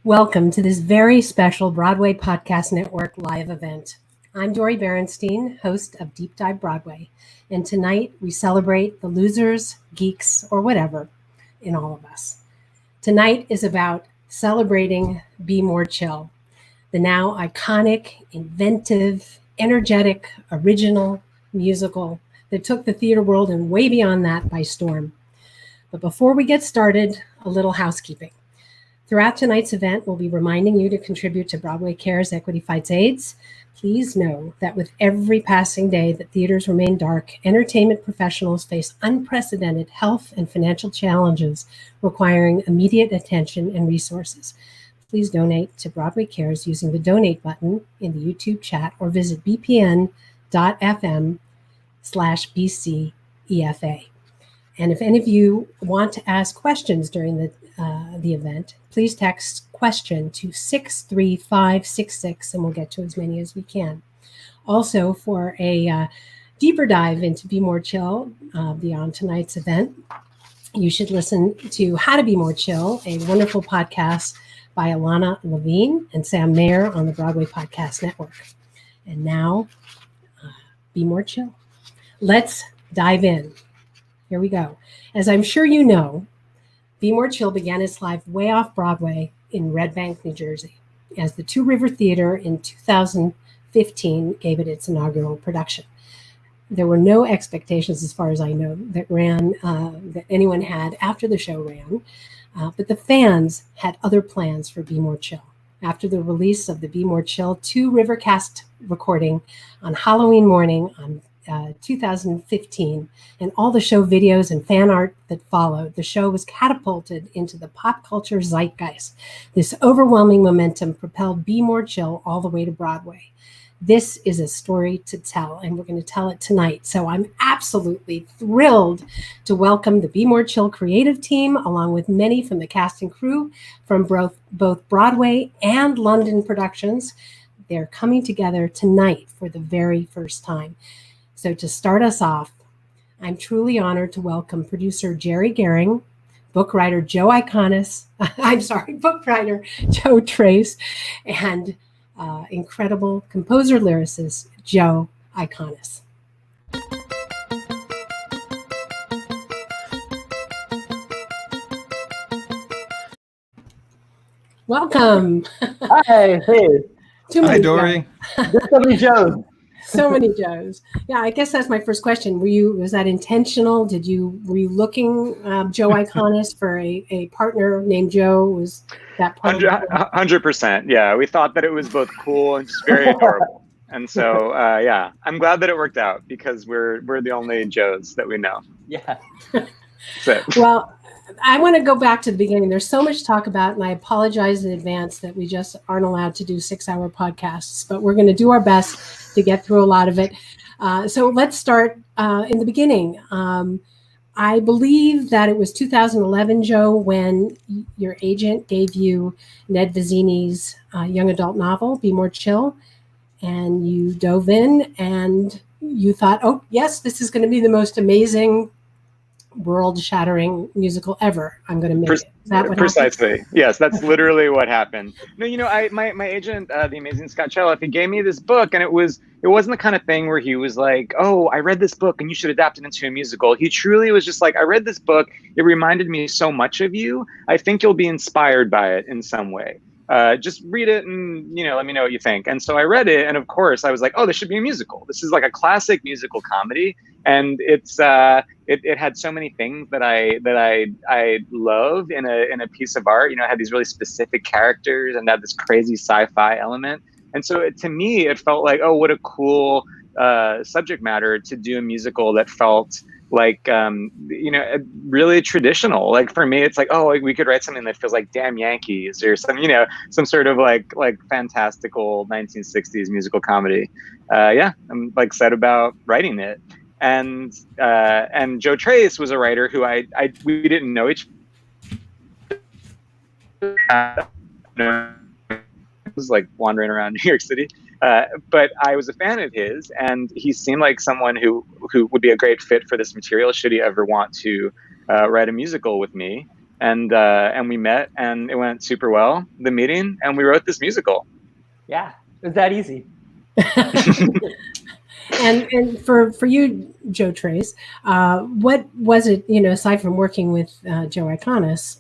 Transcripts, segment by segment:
Welcome to this very special Broadway Podcast Network live event. I'm Dory Berinstein, host of Deep Dive Broadway, and tonight we celebrate the losers, geeks, or whatever in all of us. Tonight is about celebrating Be More Chill, the now iconic, inventive, energetic, original musical that took the theater world and way beyond that by storm. But before we get started, a little housekeeping. Throughout tonight's event, we'll be reminding you to contribute to Broadway Cares Equity Fights AIDS. Please know that with every passing day that theaters remain dark, entertainment professionals face unprecedented health and financial challenges requiring immediate attention and resources. Please donate to Broadway Cares using the donate button in the YouTube chat or visit bpn.fm/BCEFA. And if any of you want to ask questions during the event, please text question to 63566 and we'll get to as many as we can. Also, for a deeper dive into Be More Chill beyond tonight's event, you should listen to How to Be More Chill, a wonderful podcast by Alana Levine and Sam Mayer on the Broadway Podcast Network. And now, Be More Chill. Let's dive in. Here we go. As I'm sure you know, Be More Chill began its life way off Broadway in Red Bank, New Jersey, as the Two River Theater in 2015 gave it its inaugural production. There were no expectations, as far as I know, that anyone had after the show ran, but the fans had other plans for Be More Chill. After the release of the Be More Chill Two River cast recording on Halloween morning on 2015, and all the show videos and fan art that followed, the show was catapulted into the pop culture zeitgeist. This overwhelming momentum propelled Be More Chill all the way to Broadway. This is a story to tell, and we're going to tell it tonight. So I'm absolutely thrilled to welcome the Be More Chill creative team, along with many from the cast and crew from both Broadway and London productions. They're coming together tonight for the very first time. So to start us off, I'm truly honored to welcome producer Jerry Goehring, book writer Joe Iconis, book writer Joe Trace, and incredible composer-lyricist Joe Iconis. Welcome. Hi, hey. Hi, Dory. There's so many Joes. So many Joes. Yeah, I guess that's my first question. Was that intentional? Were you looking, Joe Iconis, for a partner named Joe? Was that part 100%. Yeah, we thought that it was both cool and just very adorable. And so, yeah, I'm glad that it worked out because we're the only Joes that we know. Yeah. That's it. Well, I want to go back to the beginning. There's so much to talk about, and I apologize in advance that we just aren't allowed to do 6-hour podcasts, but we're going to do our best to get through a lot of it. So let's start in the beginning. I believe that it was 2011, Joe, when your agent gave you Ned Vizzini's young adult novel, Be More Chill, and you dove in and you thought, oh, yes, this is going to be the most amazing world-shattering musical ever. I'm going to make it. Is that what precisely happened? Yes, that's literally what happened. No, my agent, the amazing Scott Folan, he gave me this book, and it wasn't the kind of thing where he was like, oh, I read this book and you should adapt it into a musical. He truly was just like, I read this book, it reminded me so much of you, I think you'll be inspired by it in some way. Just read it and let me know what you think. And so I read it, and of course I was like, oh, this should be a musical. This is like a classic musical comedy, and it had so many things that I love in a piece of art. It had these really specific characters and had this crazy sci-fi element. And so to me, it felt like, oh, what a cool subject matter to do a musical that felt like really traditional. Like for me, it's like, oh, we could write something that feels like Damn Yankees or some sort of like fantastical 1960s musical comedy. Yeah, I'm like excited about writing it. And Joe Trace was a writer who we didn't know each other. Was like wandering around New York City. But I was a fan of his, and he seemed like someone who would be a great fit for this material should he ever want to write a musical with me. and we met, and it went super well, the meeting, and we wrote this musical. Yeah, it was that easy. And for you, Joe Trace, what was it, aside from working with Joe Iconis,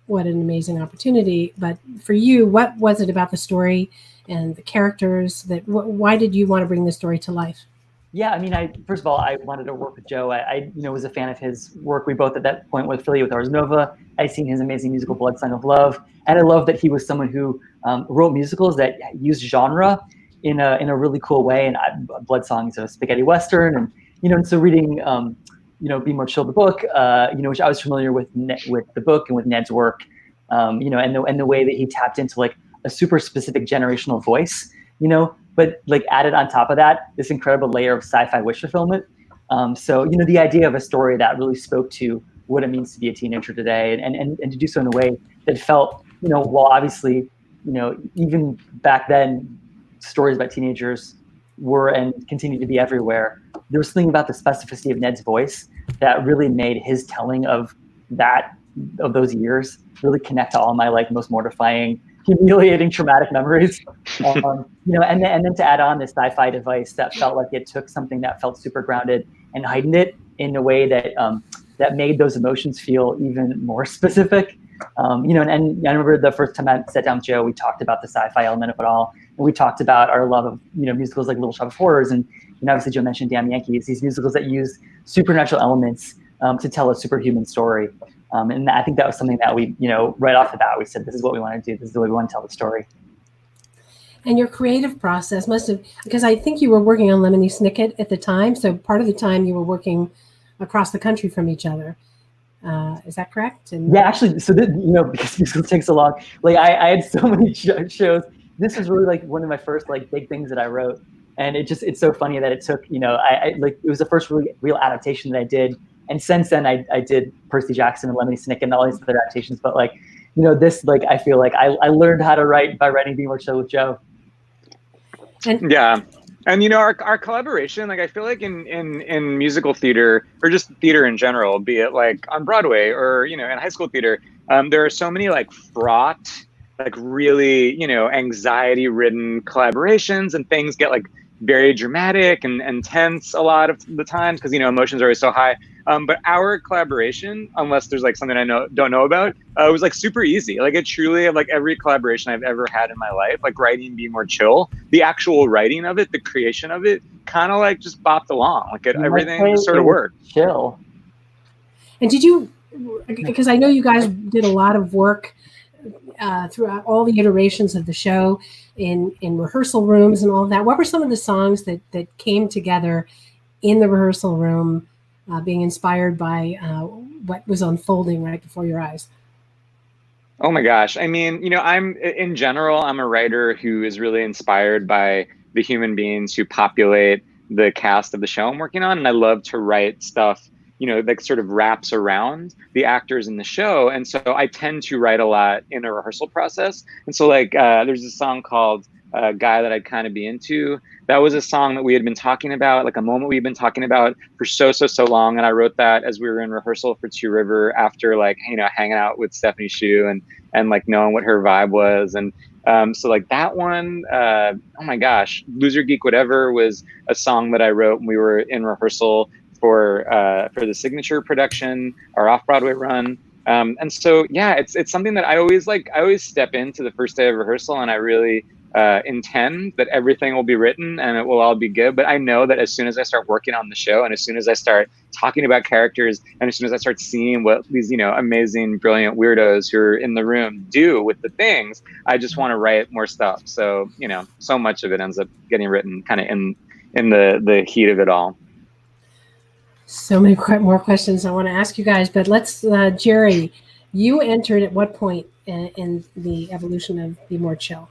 what an amazing opportunity, but for you, what was it about the story and the characters why did you want to bring the story to life? Yeah, I mean, first of all, I wanted to work with Joe. I was a fan of his work. We both at that point were affiliated with Ars Nova. I'd seen his amazing musical Blood Song of Love, and I love that he was someone who wrote musicals that used genre in a really cool way. And Blood Song is a spaghetti western, and so reading Be More Chill, the book, which I was familiar with the book and with Ned's work, and the way that he tapped into like a super specific generational voice, but like added on top of that, this incredible layer of sci-fi wish fulfillment. So, the idea of a story that really spoke to what it means to be a teenager today and to do so in a way that felt, while obviously, even back then, stories about teenagers were and continue to be everywhere. There was something about the specificity of Ned's voice that really made his telling of those years really connect to all my like most mortifying, humiliating, traumatic memories. And then to add on this sci-fi device that felt like it took something that felt super grounded and heightened it in a way that made those emotions feel even more specific. And I remember the first time I sat down with Joe, we talked about the sci-fi element of it all. And we talked about our love of, musicals like Little Shop of Horrors. And obviously Joe mentioned Damn Yankees, these musicals that use supernatural elements to tell a superhuman story. And I think that was something that we, right off the bat, we said, this is what we want to do. This is the way we want to tell the story. And your creative process must have, because I think you were working on Lemony Snicket at the time. So part of the time you were working across the country from each other. Is that correct? Yeah, actually, so because musicals take so long, like I had so many shows. This was really like one of my first like big things that I wrote. And it's so funny that it took, it was the first really real adaptation that I did. And since then, I did Percy Jackson and Lemony Snicket and all these other adaptations. But this, I feel like I learned how to write by writing Be More Chill with Joe. Yeah. And, our collaboration, I feel like in musical theater or just theater in general, be it like on Broadway or, in high school theater, there are so many fraught, really, anxiety ridden collaborations, and things get very dramatic and tense a lot of the times because, emotions are always so high. But our collaboration, unless there's something I don't know about, was super easy. It truly, of every collaboration I've ever had in my life, writing Be More Chill, the actual writing of it, the creation of it, kind of just bopped along. Everything just sort of worked. Chill. And did you, because I know you guys did a lot of work throughout all the iterations of the show in rehearsal rooms and all of that. What were some of the songs that came together in the rehearsal room, being inspired by what was unfolding right before your eyes? Oh my gosh. I mean, I'm a writer who is really inspired by the human beings who populate the cast of the show I'm working on. And I love to write stuff, that sort of wraps around the actors in the show. And so I tend to write a lot in a rehearsal process. And so there's a song called Guy That I'd Kind of Be Into. That was a song that we had been talking about, a moment we've been talking about for so long. And I wrote that as we were in rehearsal for Two River after hanging out with Stephanie Hsu and knowing what her vibe was. And so that one, oh my gosh, Loser Geek Whatever was a song that I wrote when we were in rehearsal for the signature production, our off-Broadway run. And so, yeah, it's something that I always step into the first day of rehearsal, and I really intend that everything will be written and it will all be good. But I know that as soon as I start working on the show, and as soon as I start talking about characters, and as soon as I start seeing what these, amazing, brilliant weirdos who are in the room do with the things, I just want to write more stuff. So, so much of it ends up getting written kind of in the heat of it all. So many more questions I want to ask you guys, but let's, Jerry, you entered at what point in the evolution of Be More Chill?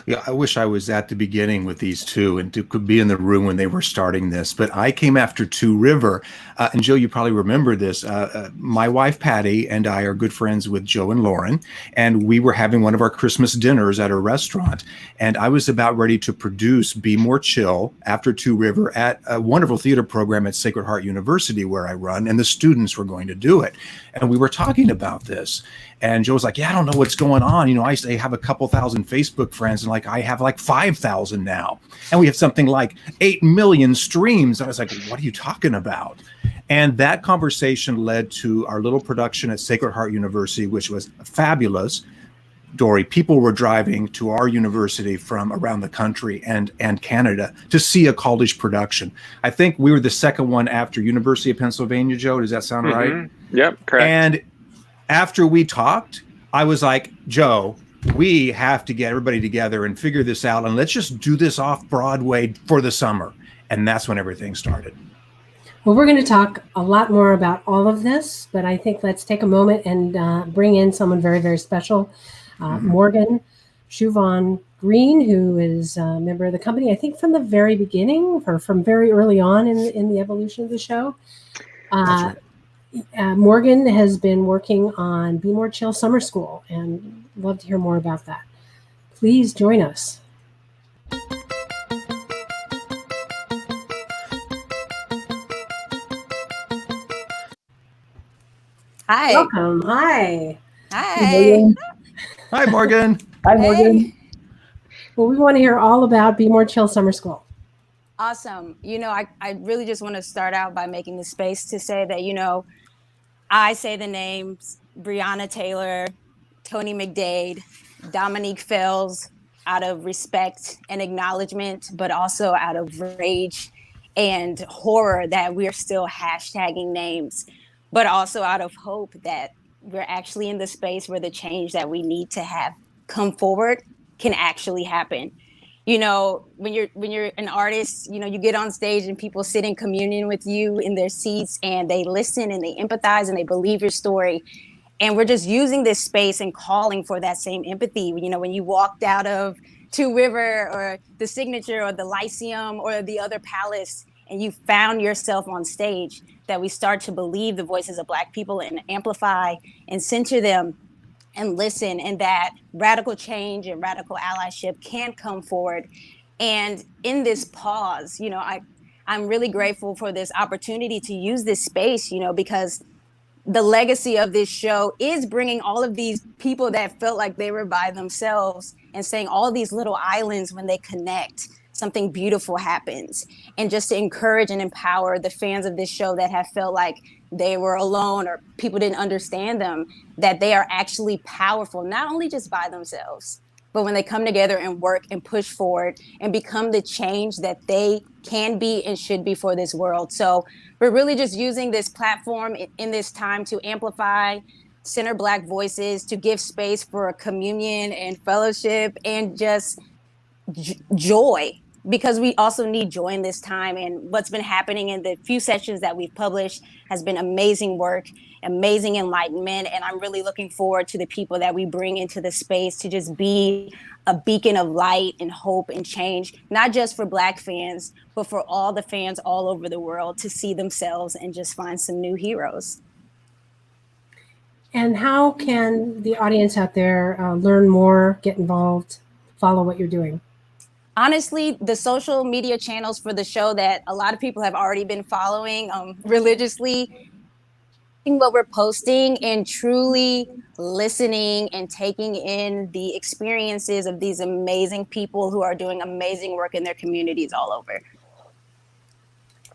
Yeah, I wish I was at the beginning with these two and could be in the room when they were starting this. But I came after Two River. And Joe, you probably remember this. My wife, Patty, and I are good friends with Joe and Lauren. And we were having one of our Christmas dinners at a restaurant. And I was about ready to produce Be More Chill after Two River at a wonderful theater program at Sacred Heart University where I run. And the students were going to do it. And we were talking about this. And Joe was like, yeah, I don't know what's going on. You know, I have a couple thousand Facebook friends, and like I have like 5,000 now. And we have something like 8 million streams. I was like, what are you talking about? And that conversation led to our little production at Sacred Heart University, which was fabulous. Dory, people were driving to our university from around the country and Canada to see a college production. I think we were the second one after University of Pennsylvania, Joe. Does that sound right? Yep, correct. And after we talked, I was like, Joe, we have to get everybody together and figure this out. And let's just do this off Broadway for the summer. And that's when everything started. Well, we're going to talk a lot more about all of this, but I think let's take a moment and bring in someone very, very special, Morgan Shuvon Green, who is a member of the company, I think from the very beginning or from very early on in the evolution of the show. That's right. Morgan has been working on Be More Chill Summer School, and love to hear more about that. Please join us. Hi. Welcome. Hi. Hi. Hi, Morgan. Hi, Morgan. Well, we want to hear all about Be More Chill Summer School. Awesome. You know, I really just want to start out by making the space to say that, you know, I say the names Breonna Taylor, Tony McDade, Dominique Fells out of respect and acknowledgement, but also out of rage and horror that we're still hashtagging names, but also out of hope that we're actually in the space where the change that we need to have come forward can actually happen. You know, when you're an artist, you know, you get on stage and people sit in communion with you in their seats and they listen and they empathize and they believe your story. And we're just using this space and calling for that same empathy. You know, when you walked out of Two River or the Signature or the Lyceum or the other palace and you found yourself on stage, that we start to believe the voices of Black people and amplify and center them and listen, and that radical change and radical allyship can come forward. And in this pause, you know, I'm really grateful for this opportunity to use this space, you know, because the legacy of this show is bringing all of these people that felt like they were by themselves and saying all these little islands, when they connect, something beautiful happens. And just to encourage and empower the fans of this show that have felt like they were alone or people didn't understand them, that they are actually powerful, not only just by themselves, but when they come together and work and push forward and become the change that they can be and should be for this world. So we're really just using this platform in this time to amplify, center Black voices, to give space for communion and fellowship and just joy, because we also need joy in this time. And what's been happening in the few sessions that we've published has been amazing work, amazing enlightenment. And I'm really looking forward to the people that we bring into the space to just be a beacon of light and hope and change, not just for Black fans, but for all the fans all over the world to see themselves and just find some new heroes. And how can the audience out there learn more, get involved, follow what you're doing? Honestly, the social media channels for the show that a lot of people have already been following religiously, what we're posting and truly listening and taking in the experiences of these amazing people who are doing amazing work in their communities all over.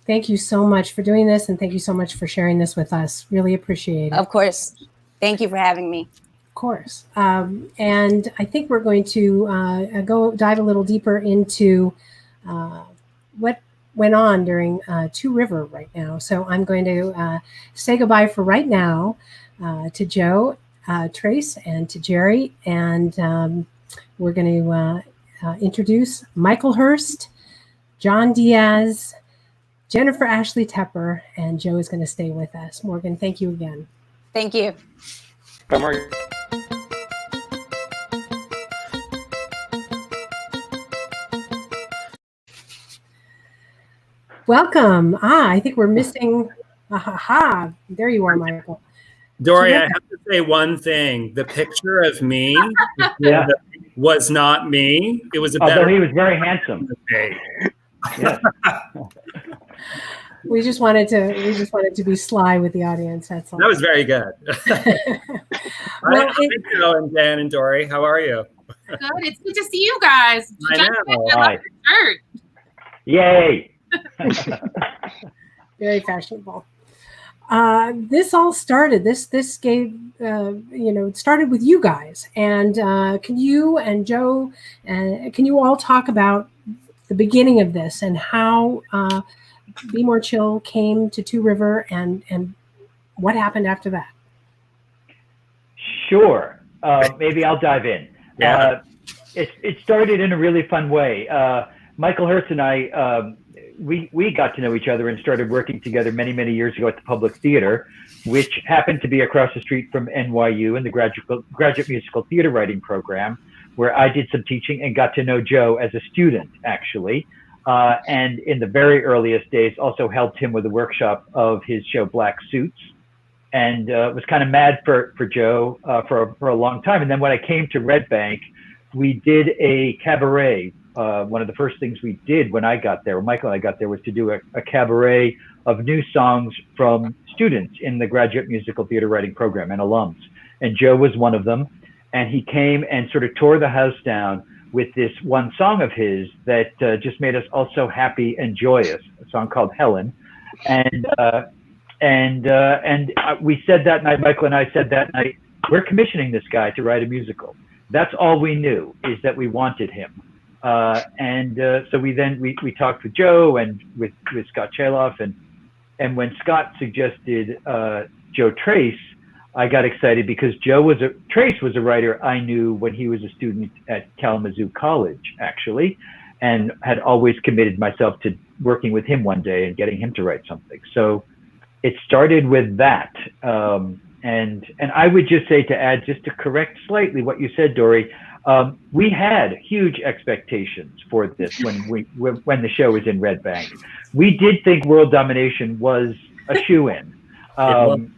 Thank you so much for doing this, and thank you so much for sharing this with us. Really appreciate it. Of course. Thank you for having me. Course. And I think we're going to go dive a little deeper into what went on during Two River right now. So I'm going to say goodbye for right now to Joe, Trace, and to Jerry. And we're going to introduce Michael Hurst, John Diaz, Jennifer Ashley Tepper, and Joe is going to stay with us. Morgan, thank you again. Thank you. Bye, Morgan. Welcome. I think we're missing. There you are, Michael. Dory, I have to say one thing. The picture of me was not me. It was a better. Although he was very handsome. Yeah. We just wanted to be sly with the audience. That's all. That was very good. Well, Hi, Joe and Dan and Dory. How are you? Good. It's good to see you guys. I know. I love your shirt. Yay! Very fashionable. This all started. This gave it started with you guys. And can you and Joe, can you all talk about the beginning of this and how Be More Chill came to Two River and what happened after that? Sure. Maybe I'll dive in. Yeah. It started in a really fun way. Michael Hurst and I, we got to know each other and started working together many, many years ago at the Public Theater, which happened to be across the street from NYU in the graduate musical theater writing program, where I did some teaching and got to know Joe as a student, actually. And in the very earliest days, also helped him with a workshop of his show Black Suits, and was kind of mad for Joe for a long time. And then when I came to Red Bank, we did a cabaret. One of the first things we did when I got there, when Michael and I got there, was to do a cabaret of new songs from students in the graduate musical theater writing program and alums. And Joe was one of them. And he came and sort of tore the house down with this one song of his that just made us all so happy and joyous, a song called Helen. And we said that night, Michael and I said that night, we're commissioning this guy to write a musical. That's all we knew, is that we wanted him. So we talked with Joe and with Scott Chaloff, and when Scott suggested Joe Trace, I got excited because Trace was a writer I knew when he was a student at Kalamazoo College, actually, and had always committed myself to working with him one day and getting him to write something. So it started with that. And I would just say, to add, just to correct slightly what you said, Dory, we had huge expectations for this when the show was in Red Bank. We did think world domination was a shoo-in. And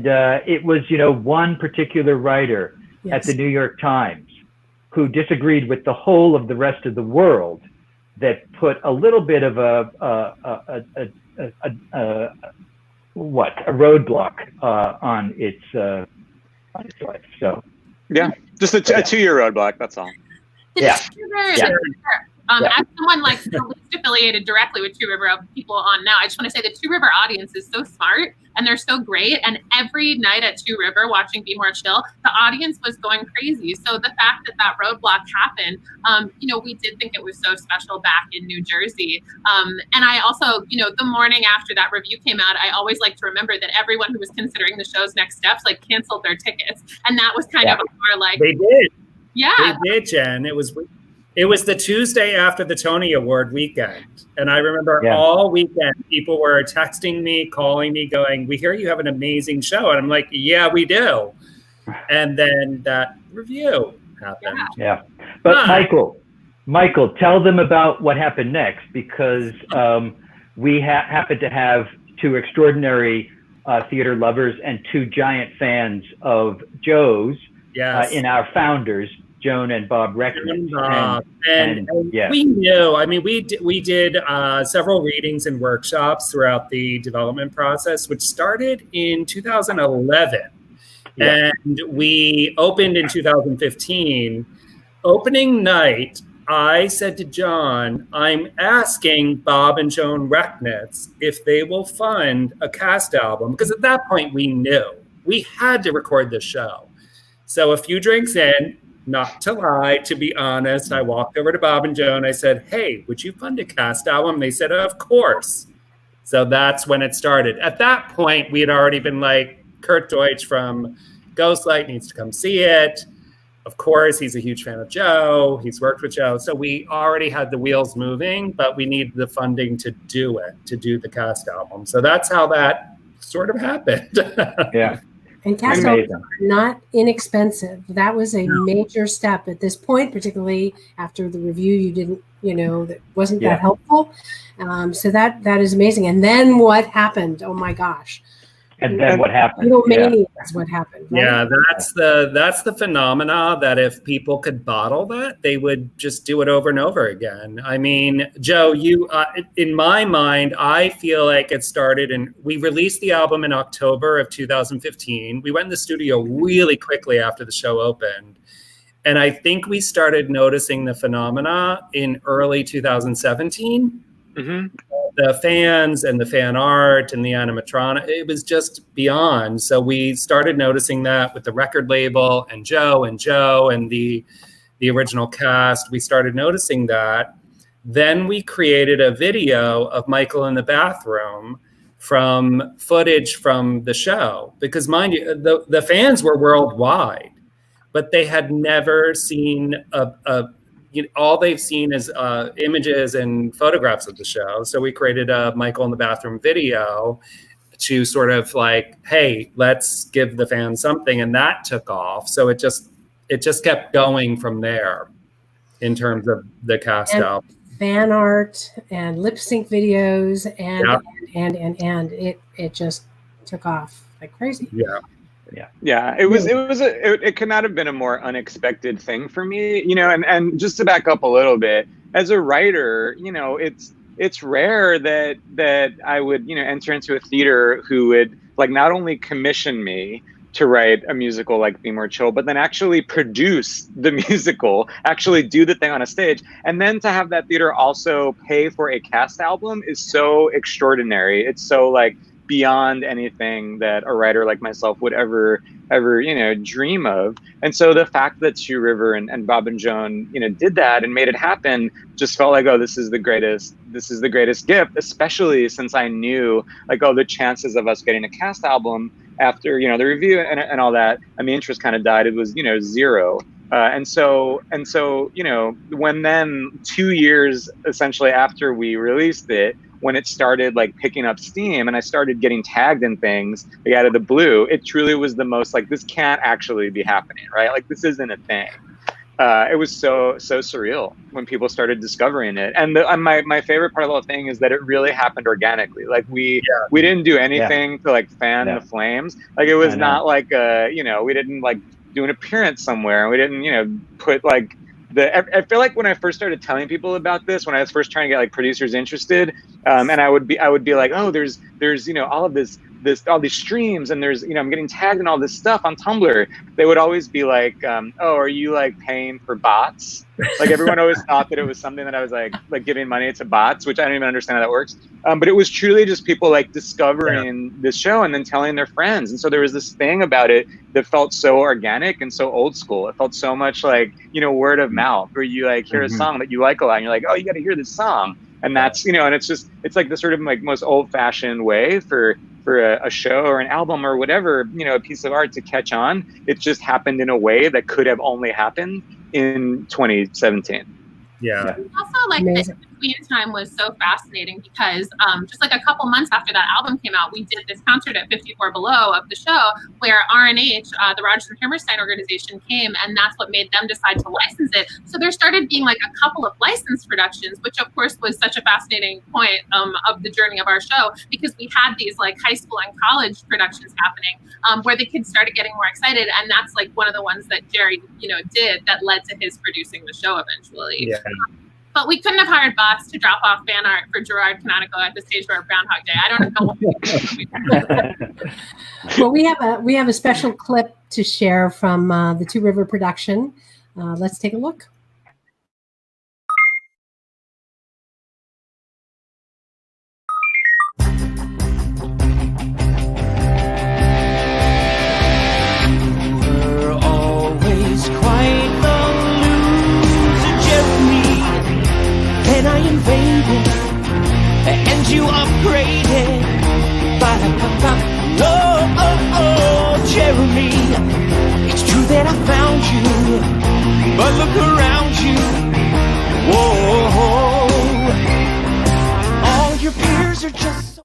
it was, one particular writer at the New York Times who disagreed with the whole of the rest of the world that put a little bit of a roadblock on its life. So yeah, just a 2-year roadblock. That's all. As someone like the least affiliated directly with Two River of people on now, I just want to say the Two River audience is so smart and they're so great. And every night at Two River watching Be More Chill, the audience was going crazy. So the fact that roadblock happened, we did think it was so special back in New Jersey. And I also, the morning after that review came out, I always like to remember that everyone who was considering the show's next steps canceled their tickets. And that was kind of more like they did. Yeah. They did, Jen. It was the Tuesday after the Tony Award weekend. And I remember all weekend people were texting me, calling me, going, "We hear you have an amazing show." And I'm like, "Yeah, we do." And then that review happened. Yeah. But Michael, tell them about what happened next, because we happen to have two extraordinary theater lovers and two giant fans of Joe's in our founders, Joan and Bob Reckman. And we knew, we did several readings and workshops throughout the development process, which started in 2011. Yeah. And we opened in 2015. Opening night, I said to John, I'm asking Bob and Joan Recknitz if they will fund a cast album, because at that point we knew we had to record the show. So a few drinks in, not to lie, to be honest, I walked over to Bob and Joan. I said, "Hey, would you fund a cast album?" They said, "Of course." So that's when it started. At that point, we had already been like, Kurt Deutsch from Ghostlight needs to come see it. Of course, he's a huge fan of Joe. He's worked with Joe. So we already had the wheels moving, but we needed the funding to do the cast album. So that's how that sort of happened. Yeah. And cast albums are not inexpensive. That was a major step at this point, particularly after the review. You didn't that wasn't Yeah. that helpful. So that is amazing. And then what happened? Oh my gosh. And then what happened? Beatlemania is what happened, right? Yeah, that's the phenomena that if people could bottle that, they would just do it over and over again. I mean, Joe, you in my mind, I feel like it started we released the album in October of 2015. We went in the studio really quickly after the show opened. And I think we started noticing the phenomena in early 2017. Mm-hmm. The fans and the fan art and the animatronic, it was just beyond. So we started noticing that with the record label and Joe and the original cast. We started noticing that. Then we created a video of Michael in the bathroom from footage from the show, because mind you, the fans were worldwide, but they had never seen all they've seen is images and photographs of the show. So we created a Michael in the bathroom video to sort of like, hey, let's give the fans something, and that took off. So it just kept going from there in terms of the cast out. Fan art and lip sync videos and it just took off like crazy. Yeah, it could not have been a more unexpected thing for me, and just to back up a little bit, as a writer, it's rare that I would, enter into a theater who would like not only commission me to write a musical like Be More Chill, but then actually produce the musical, actually do the thing on a stage, and then to have that theater also pay for a cast album is so extraordinary. It's so like beyond anything that a writer like myself would ever dream of. And so the fact that Two River and Bob and Joan did that and made it happen just felt like, oh, this is the greatest gift, especially since I knew like, oh, the chances of us getting a cast album after the review and all that, and the interest kind of died. It was zero. And so when then 2 years essentially after we released it, when it started like picking up steam and I started getting tagged in things like out of the blue, it truly was the most like, this can't actually be happening, right? Like this isn't a thing. It was so surreal when people started discovering it. And my favorite part of the whole thing is that it really happened organically. Like we didn't do anything to like fan the flames. Like it was not like we didn't like do an appearance somewhere. We didn't put like I feel like when I first started telling people about this, when I was first trying to get like producers interested, and I would be like, oh, there's all of all these streams, and there's I'm getting tagged in all this stuff on Tumblr. They would always be like, oh, are you like paying for bots? Like everyone always thought that it was something that I was like giving money to bots, which I don't even understand how that works. But it was truly just people like discovering this show and then telling their friends. And so there was this thing about it that felt so organic and so old school. It felt so much like, word of mouth, where you like hear a song that you like a lot and you're like, oh, you got to hear this song. And that's, and it's like the sort of like most old fashioned way for a show or an album or whatever, a piece of art to catch on. It just happened in a way that could have only happened in 2017. Yeah. Also, like the between time was so fascinating because just like a couple months after that album came out, we did this concert at 54 Below of the show where RNH, the Rodgers and Hammerstein organization, came, and that's what made them decide to license it. So there started being like a couple of licensed productions, which of course was such a fascinating point of the journey of our show, because we had these like high school and college productions happening where the kids started getting more excited, and that's like one of the ones that Jerry, did that led to his producing the show eventually. Yeah. But we couldn't have hired bots to drop off fan art for Gerard Canonico at the stage for Groundhog Day. I don't know. Well, we have a special clip to share from the Two River production. Let's take a look. I invaded and you upgraded. Oh, Jeremy, it's true that I found you, but look around you. Whoa, all your peers are just so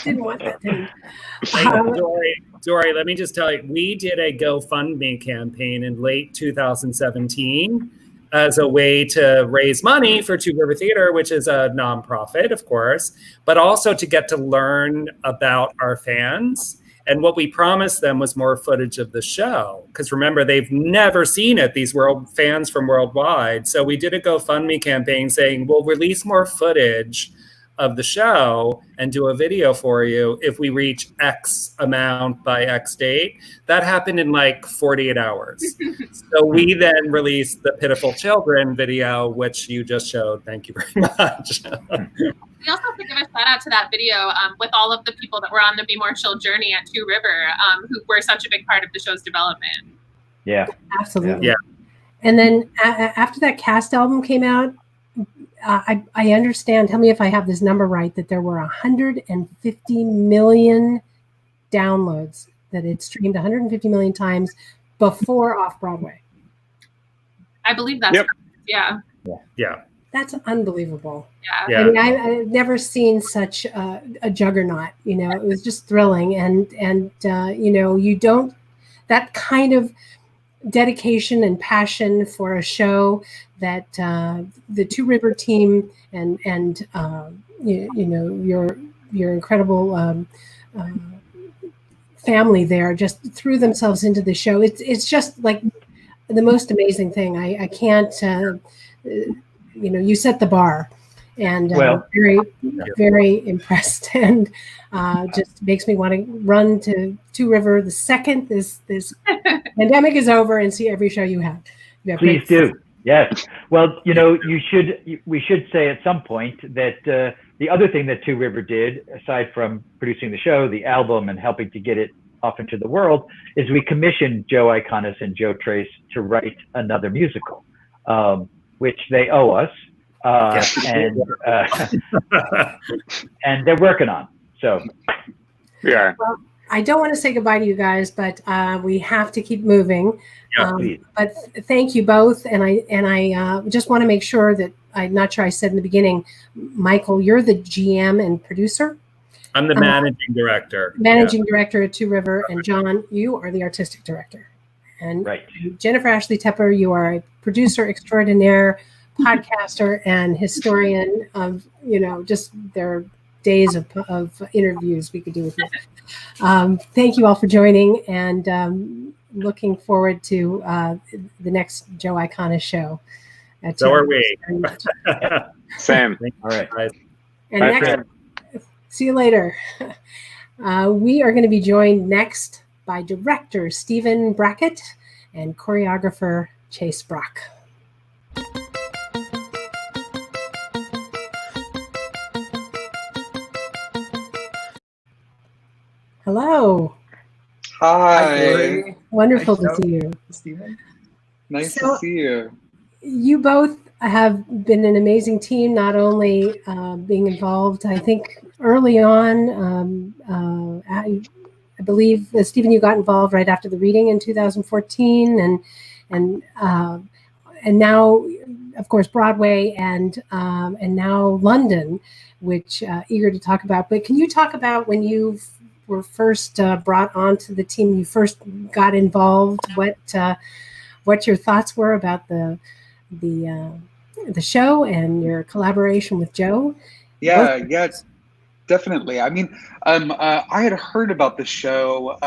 Didn't want that, didn't Dory, let me just tell you, we did a GoFundMe campaign in late 2017. as a way to raise money for Two River Theater, which is a nonprofit, of course, but also to get to learn about our fans. And what we promised them was more footage of the show. Because remember, they've never seen it, these fans from worldwide. So we did a GoFundMe campaign saying, we'll release more footage of the show and do a video for you if we reach X amount by X date. That happened in like 48 hours. So we then released the Pitiful Children video, which you just showed. Thank you very much. We also have to give a shout out to that video with all of the people that were on the Be More Chill journey at Two River, who were such a big part of the show's development. Yeah, absolutely. Yeah. And then after that cast album came out, I understand, tell me if I have this number right, that there were 150 million downloads, that it streamed 150 million times before Off-Broadway. I believe that's correct. Yeah. Yeah. That's unbelievable. Yeah. I mean, I've never seen such a juggernaut. You know, it was just thrilling, and you know, you don't, that kind of dedication and passion for a show that the Two River team and you know, your incredible family there just threw themselves into the show. It's just like the most amazing thing. I can't. You know, you set the bar, and very, very impressed, and just makes me want to run to Two River the second this pandemic is over and see every show you have. Please do. Yes. Well, you know, we should say at some point that the other thing that Two River did, aside from producing the show, the album, and helping to get it off into the world, is we commissioned Joe Iconis and Joe Trace to write another musical. Which they owe us, and they're working on. So, yeah. Well, I don't want to say goodbye to you guys, but we have to keep moving. But thank you both, and I just want to make sure that I'm not sure I said in the beginning, Michael, you're the GM and producer. I'm the managing director. Managing director at Two River, and John, you are the artistic director. And Jennifer Ashley Tepper, you are a producer extraordinaire, podcaster, and historian of, you know, just their days of interviews we could do with you. Thank you all for joining, and looking forward to the next Joe Iconis show. So are we. Same. All right. And next, see you later. We are going to be joined next by director Stephen Brackett and choreographer Chase Brock. Hello. Hi. Wonderful to see you. Stephen. Nice to see you. You both have been an amazing team, not only being involved, I think, early on. I believe, Stephen, you got involved right after the reading in 2014, and now, of course, Broadway, and now London, which eager to talk about. But can you talk about when you were first brought onto the team, you first got involved, what your thoughts were about the show and your collaboration with Joe? Yeah, definitely. I mean, I had heard about the show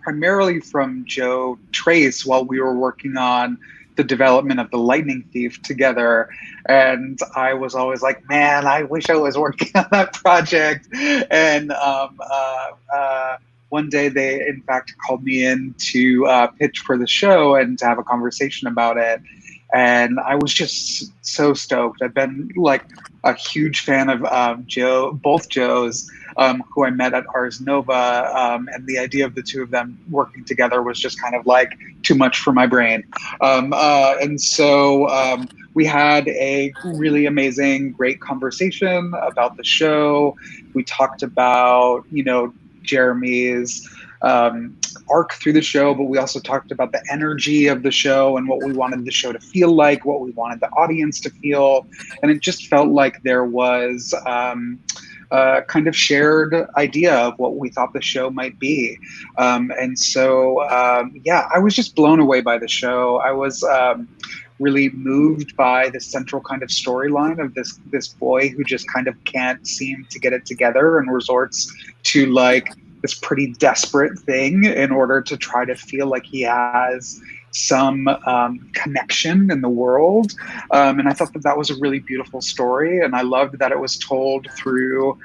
primarily from Joe Trace while we were working on the development of The Lightning Thief together. And I was always like, man, I wish I was working on that project. And one day they, in fact, called me in to pitch for the show and to have a conversation about it. And I was just so stoked. I've been like a huge fan of both Joes, who I met at Ars Nova, and the idea of the two of them working together was just kind of like too much for my brain. And so we had a really amazing, great conversation about the show. We talked about, you know, Jeremy's arc through the show, but we also talked about the energy of the show and what we wanted the show to feel like, what we wanted the audience to feel. And it just felt like there was a kind of shared idea of what we thought the show might be. And so, yeah, I was just blown away by the show. I was really moved by the central kind of storyline of this boy who just kind of can't seem to get it together and resorts to like this pretty desperate thing in order to try to feel like he has some connection in the world. And I thought that was a really beautiful story. And I loved that it was told through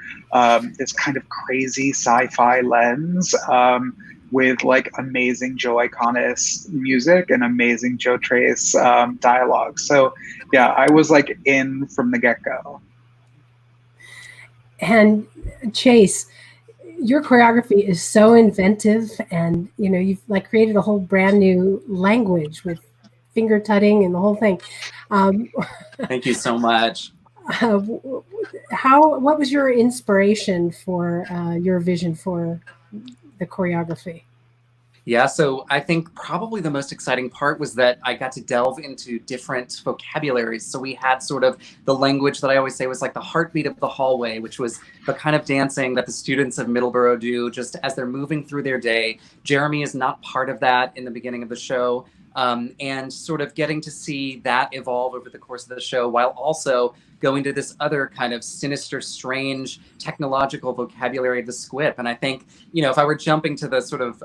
this kind of crazy sci-fi lens with like amazing Joe Iconis music and amazing Joe Trace dialogue. So yeah, I was like in from the get-go. And Chase, your choreography is so inventive, and you know, you've like created a whole brand new language with finger tutting and the whole thing. Thank you so much. What was your inspiration for your vision for the choreography? Yeah, so I think probably the most exciting part was that I got to delve into different vocabularies. So we had sort of the language that I always say was like the heartbeat of the hallway, which was the kind of dancing that the students of Middleborough do just as they're moving through their day. Jeremy is not part of that in the beginning of the show. And sort of getting to see that evolve over the course of the show while also going to this other kind of sinister, strange technological vocabulary of the squip. And I think, you know, if I were jumping to the sort of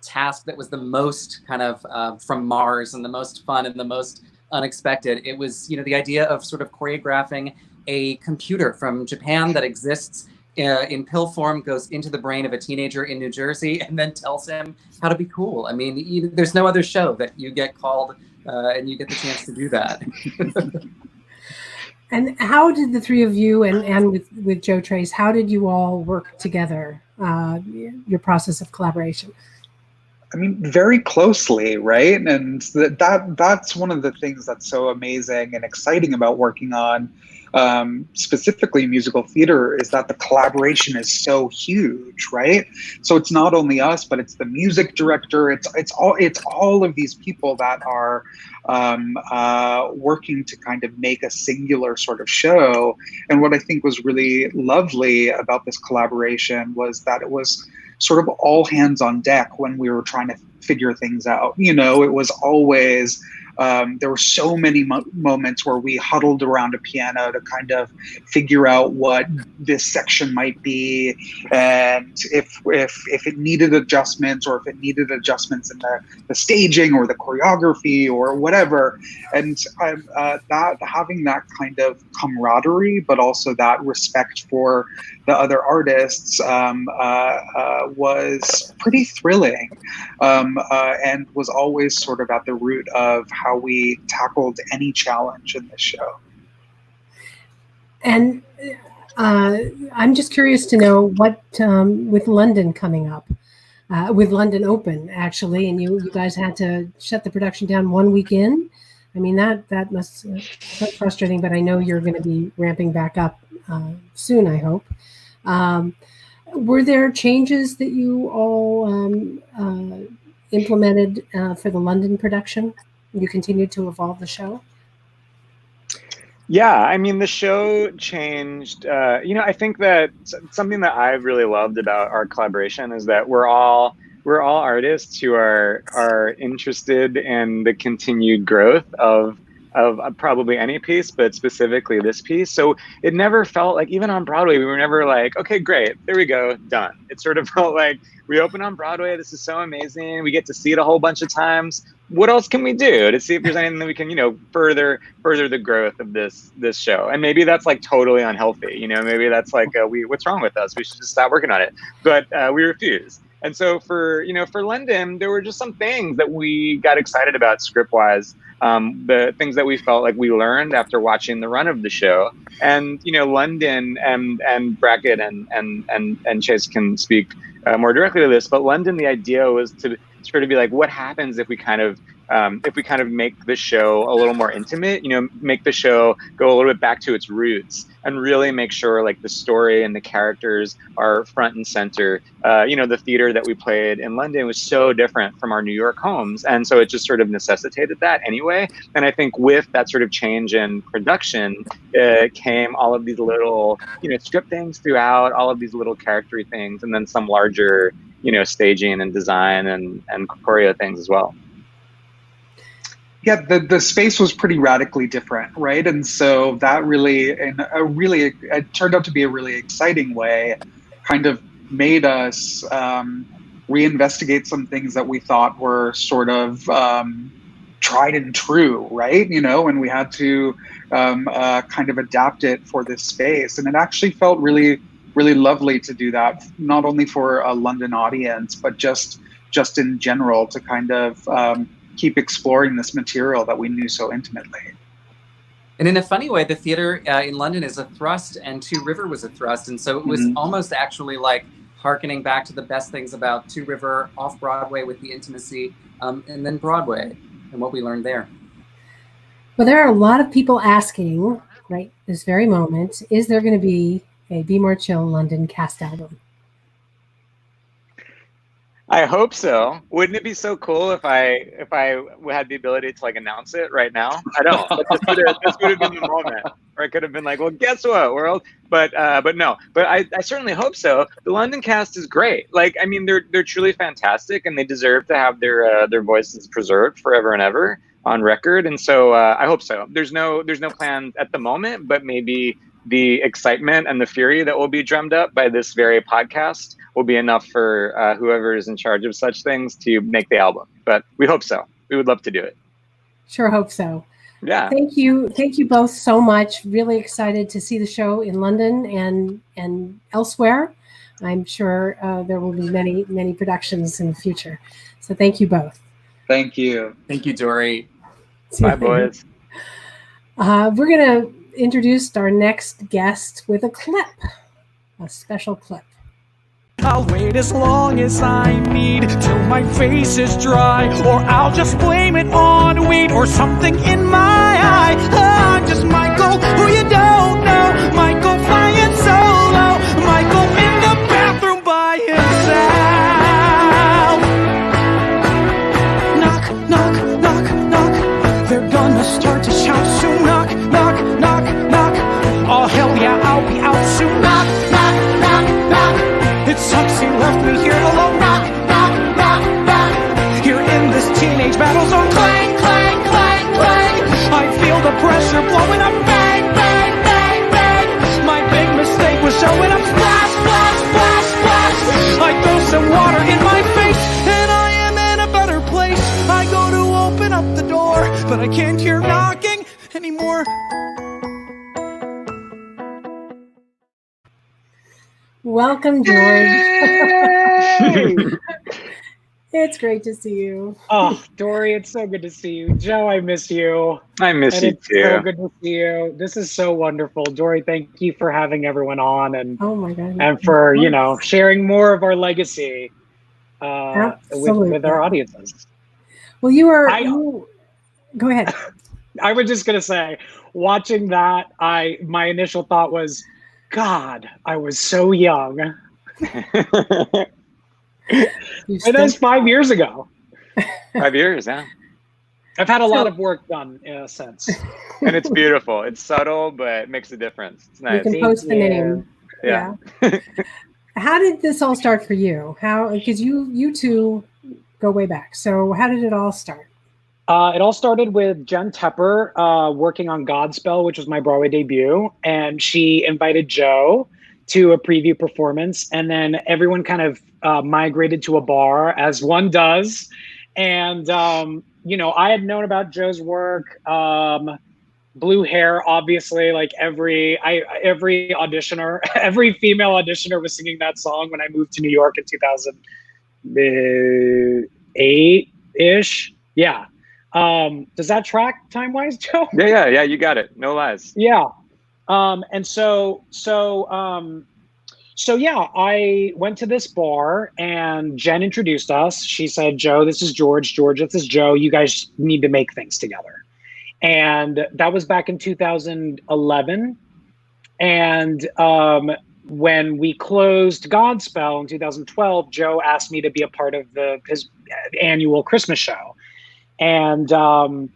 task that was the most kind of from Mars and the most fun and the most unexpected, it was, you know, the idea of sort of choreographing a computer from Japan that exists in pill form, goes into the brain of a teenager in New Jersey and then tells him how to be cool. I mean, there's no other show that you get called and you get the chance to do that. And how did the three of you and with Joe Trace, how did you all work together, your process of collaboration? I mean, very closely, right? And that's one of the things that's so amazing and exciting about working on specifically musical theater, is that the collaboration is so huge, right? So it's not only us, but it's the music director. It's all of these people that are working to kind of make a singular sort of show. And what I think was really lovely about this collaboration was that it was sort of all hands on deck when we were trying to figure things out. You know, it was always, there were so many moments where we huddled around a piano to kind of figure out what this section might be, and if it needed adjustments, or if it needed adjustments in the staging or the choreography or whatever. And that having that kind of camaraderie, but also that respect for the other artists was pretty thrilling, and was always sort of at the root of how we tackled any challenge in this show. And I'm just curious to know what, with London coming up, with London Open actually, and you guys had to shut the production down 1 week in. I mean, that must be frustrating, but I know you're going to be ramping back up soon, I hope. Were there changes that you all implemented for the London production? You continued to evolve the show? Yeah, I mean, the show changed. You know, I think that something that I've really loved about our collaboration is that we're all artists who are interested in the continued growth of probably any piece, but specifically this piece. So it never felt like, even on Broadway, we were never like, okay, great, there we go, done. It sort of felt like, we open on Broadway, this is so amazing, we get to see it a whole bunch of times. What else can we do to see if there's anything that we can, you know, further the growth of this show? And maybe that's like totally unhealthy, you know, maybe that's like, what's wrong with us? We should just stop working on it. But we refuse. And so for London, there were just some things that we got excited about script-wise, the things that we felt like we learned after watching the run of the show. And, you know, London and Brackett and Chase can speak more directly to this, but London, the idea was to sort of be like, what happens if we kind of make the show a little more intimate, you know, make the show go a little bit back to its roots and really make sure like the story and the characters are front and center. You know, the theater that we played in London was so different from our New York homes. And so it just sort of necessitated that anyway. And I think with that sort of change in production came all of these little, you know, script things throughout, all of these little charactery things, and then some larger, you know, staging and design and choreo things as well. yeah, the space was pretty radically different, right? And so that really, it turned out to be a really exciting way, kind of made us reinvestigate some things that we thought were sort of tried and true, right? And we had to kind of adapt it for this space. And it actually felt really, really lovely to do that, not only for a London audience, but just in general, to kind of keep exploring this material that we knew so intimately. And in a funny way, the theater in London is a thrust, and Two River was a thrust. And so it was almost actually like hearkening back to the best things about Two River off Broadway with the intimacy, and then Broadway and what we learned there. Well, there are a lot of people asking right this very moment, is there going to be a Be More Chill London cast album? I hope so. Wouldn't it be so cool if I had the ability to like announce it right now? I don't. This would have been the moment, or I could have been like, "Well, guess what, world?" But no. But I certainly hope so. The London cast is great. Like, I mean, they're truly fantastic, and they deserve to have their voices preserved forever and ever on record. And so I hope so. There's no plan at the moment, but maybe the excitement and the fury that will be drummed up by this very podcast will be enough for whoever is in charge of such things to make the album. But we hope so. We would love to do it. Sure hope so. Yeah. Thank you both so much. Really excited to see the show in London and elsewhere. I'm sure there will be many productions in the future. So thank you both. Thank you. Thank you, Dory. Bye, boys. We're going to introduce our next guest with a special clip. I'll wait as long as I need till my face is dry, or I'll just blame it on weed or something in my eye. I'm just Michael, who you don't know. Michael flying solo. Michael in the bathroom by himself. Knock, knock, knock, knock. They're gonna start to shout soon. Knock, knock, knock, knock. Oh hell yeah, I'll be out soon. Knock, knock, knock, knock. It sucks he left me here alone. Knock, knock, knock, knock. Here in this teenage battle zone. Clang, clang, clang, clang. I feel the pressure blowing up. Bang, bang, bang, bang. My big mistake was showing up. Splash, splash, splash, splash. I throw some water in my face, and I am in a better place. I go to open up the door, but I can't hear knocking anymore. Welcome, George. It's great to see you. Oh, Dory, it's so good to see you. Joe, I miss you. I miss you It's too. so good to see you. This is so wonderful. Dory, thank you for having everyone on and Oh my God. and for, sharing more of our legacy with our audiences. Well, go ahead. I was just going to say, watching that, my initial thought was, God, I was so young. And that's 5 years ago. 5 years, yeah. I've had a lot of work done since. And it's beautiful. It's subtle, but it makes a difference. It's nice. You can post the name. Yeah. How did this all start for you? Because you two go way back. So how did it all start? It all started with Jen Tepper working on Godspell, which was my Broadway debut. And she invited Joe to a preview performance. And then everyone kind of migrated to a bar, as one does. And, I had known about Joe's work. Blue hair, obviously, like every auditioner, every female auditioner was singing that song when I moved to New York in 2008-ish. Yeah. Does that track time-wise, Joe? Yeah, you got it. No lies. Yeah. Yeah, I went to this bar and Jen introduced us. She said, Joe, this is George. George, this is Joe. You guys need to make things together. And that was back in 2011. And when we closed Godspell in 2012, Joe asked me to be a part of his annual Christmas show. And so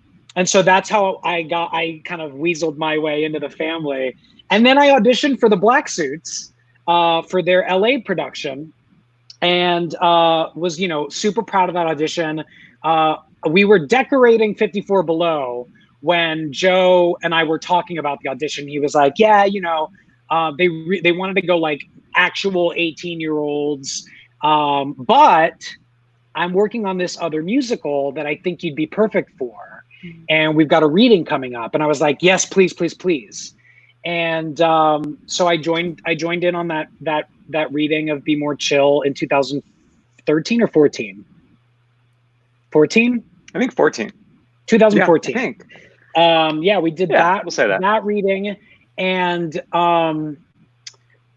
that's how I kind of weaseled my way into the family. And then I auditioned for the Black Suits for their LA production and was, super proud of that audition. we were decorating 54 Below when Joe and I were talking about the audition. He was like, yeah, you know, they wanted to go like actual 18-year-olds, but I'm working on this other musical that I think you'd be perfect for. And we've got a reading coming up. And I was like, yes, please, please, please. And so I joined in on that reading of Be More Chill in 2013 or 14? 14? I think 14. 2014. Yeah, I think. Yeah, we did that. We'll say that reading. And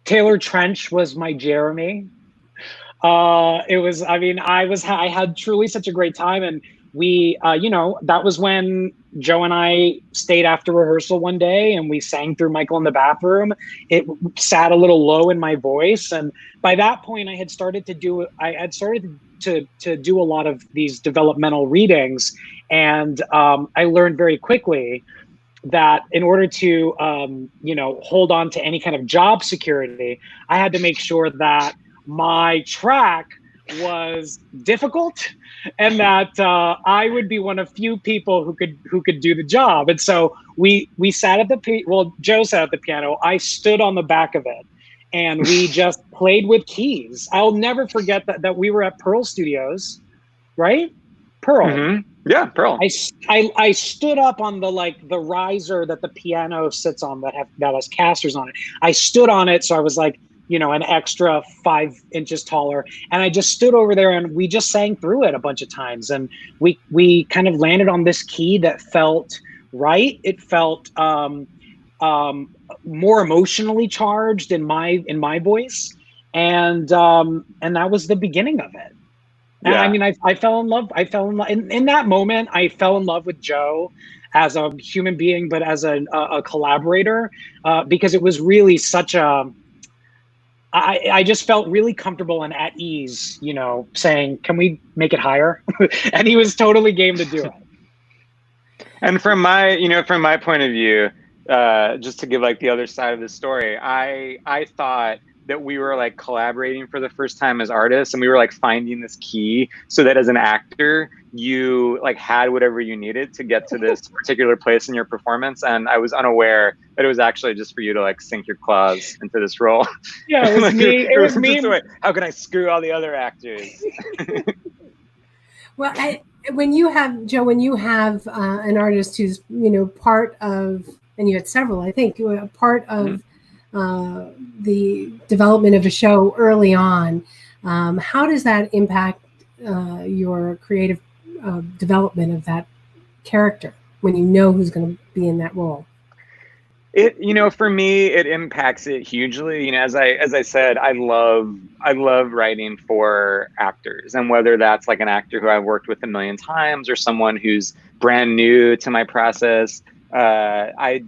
Taylor Trench was my Jeremy. It was, I mean, I had truly such a great time. And we, you know, that was when Joe and I stayed after rehearsal one day and we sang through Michael in the bathroom. It sat a little low in my voice. And by that point I had started to do a lot of these developmental readings. And I learned very quickly that in order to, you know, hold on to any kind of job security, I had to make sure that my track was difficult and that I would be one of few people who could do the job. And so we sat at Joe sat at the piano. I stood on the back of it and we just played with keys. I'll never forget that we were at Pearl Studios, right? Pearl. Mm-hmm. Yeah, Pearl. I stood up on the riser that the piano sits on that has casters on it. I stood on it, so I was like, you know, an extra 5 inches taller. And I just stood over there and we just sang through it a bunch of times. And we kind of landed on this key that felt right. It felt more emotionally charged in my voice. And that was the beginning of it. And I mean, I fell in love. In that moment, I fell in love with Joe as a human being, but as a collaborator, because it was really such a, I just felt really comfortable and at ease, you know, saying, can we make it higher? And he was totally game to do it. And from my point of view, just to give like the other side of the story, I thought that we were like collaborating for the first time as artists, and we were like finding this key so that as an actor, you like had whatever you needed to get to this particular place in your performance. And I was unaware that it was actually just for you to like sink your claws into this role. Yeah, it was like, me. It was me. How can I screw all the other actors? Well, when you have an artist who's, you know, part of, and you had several, I think, part of the development of a show early on, how does that impact your creative development of that character when you know who's going to be in that role? It, you know, for me, it impacts it hugely. You know, as I said, I love writing for actors, and whether that's like an actor who I've worked with a million times or someone who's brand new to my process, I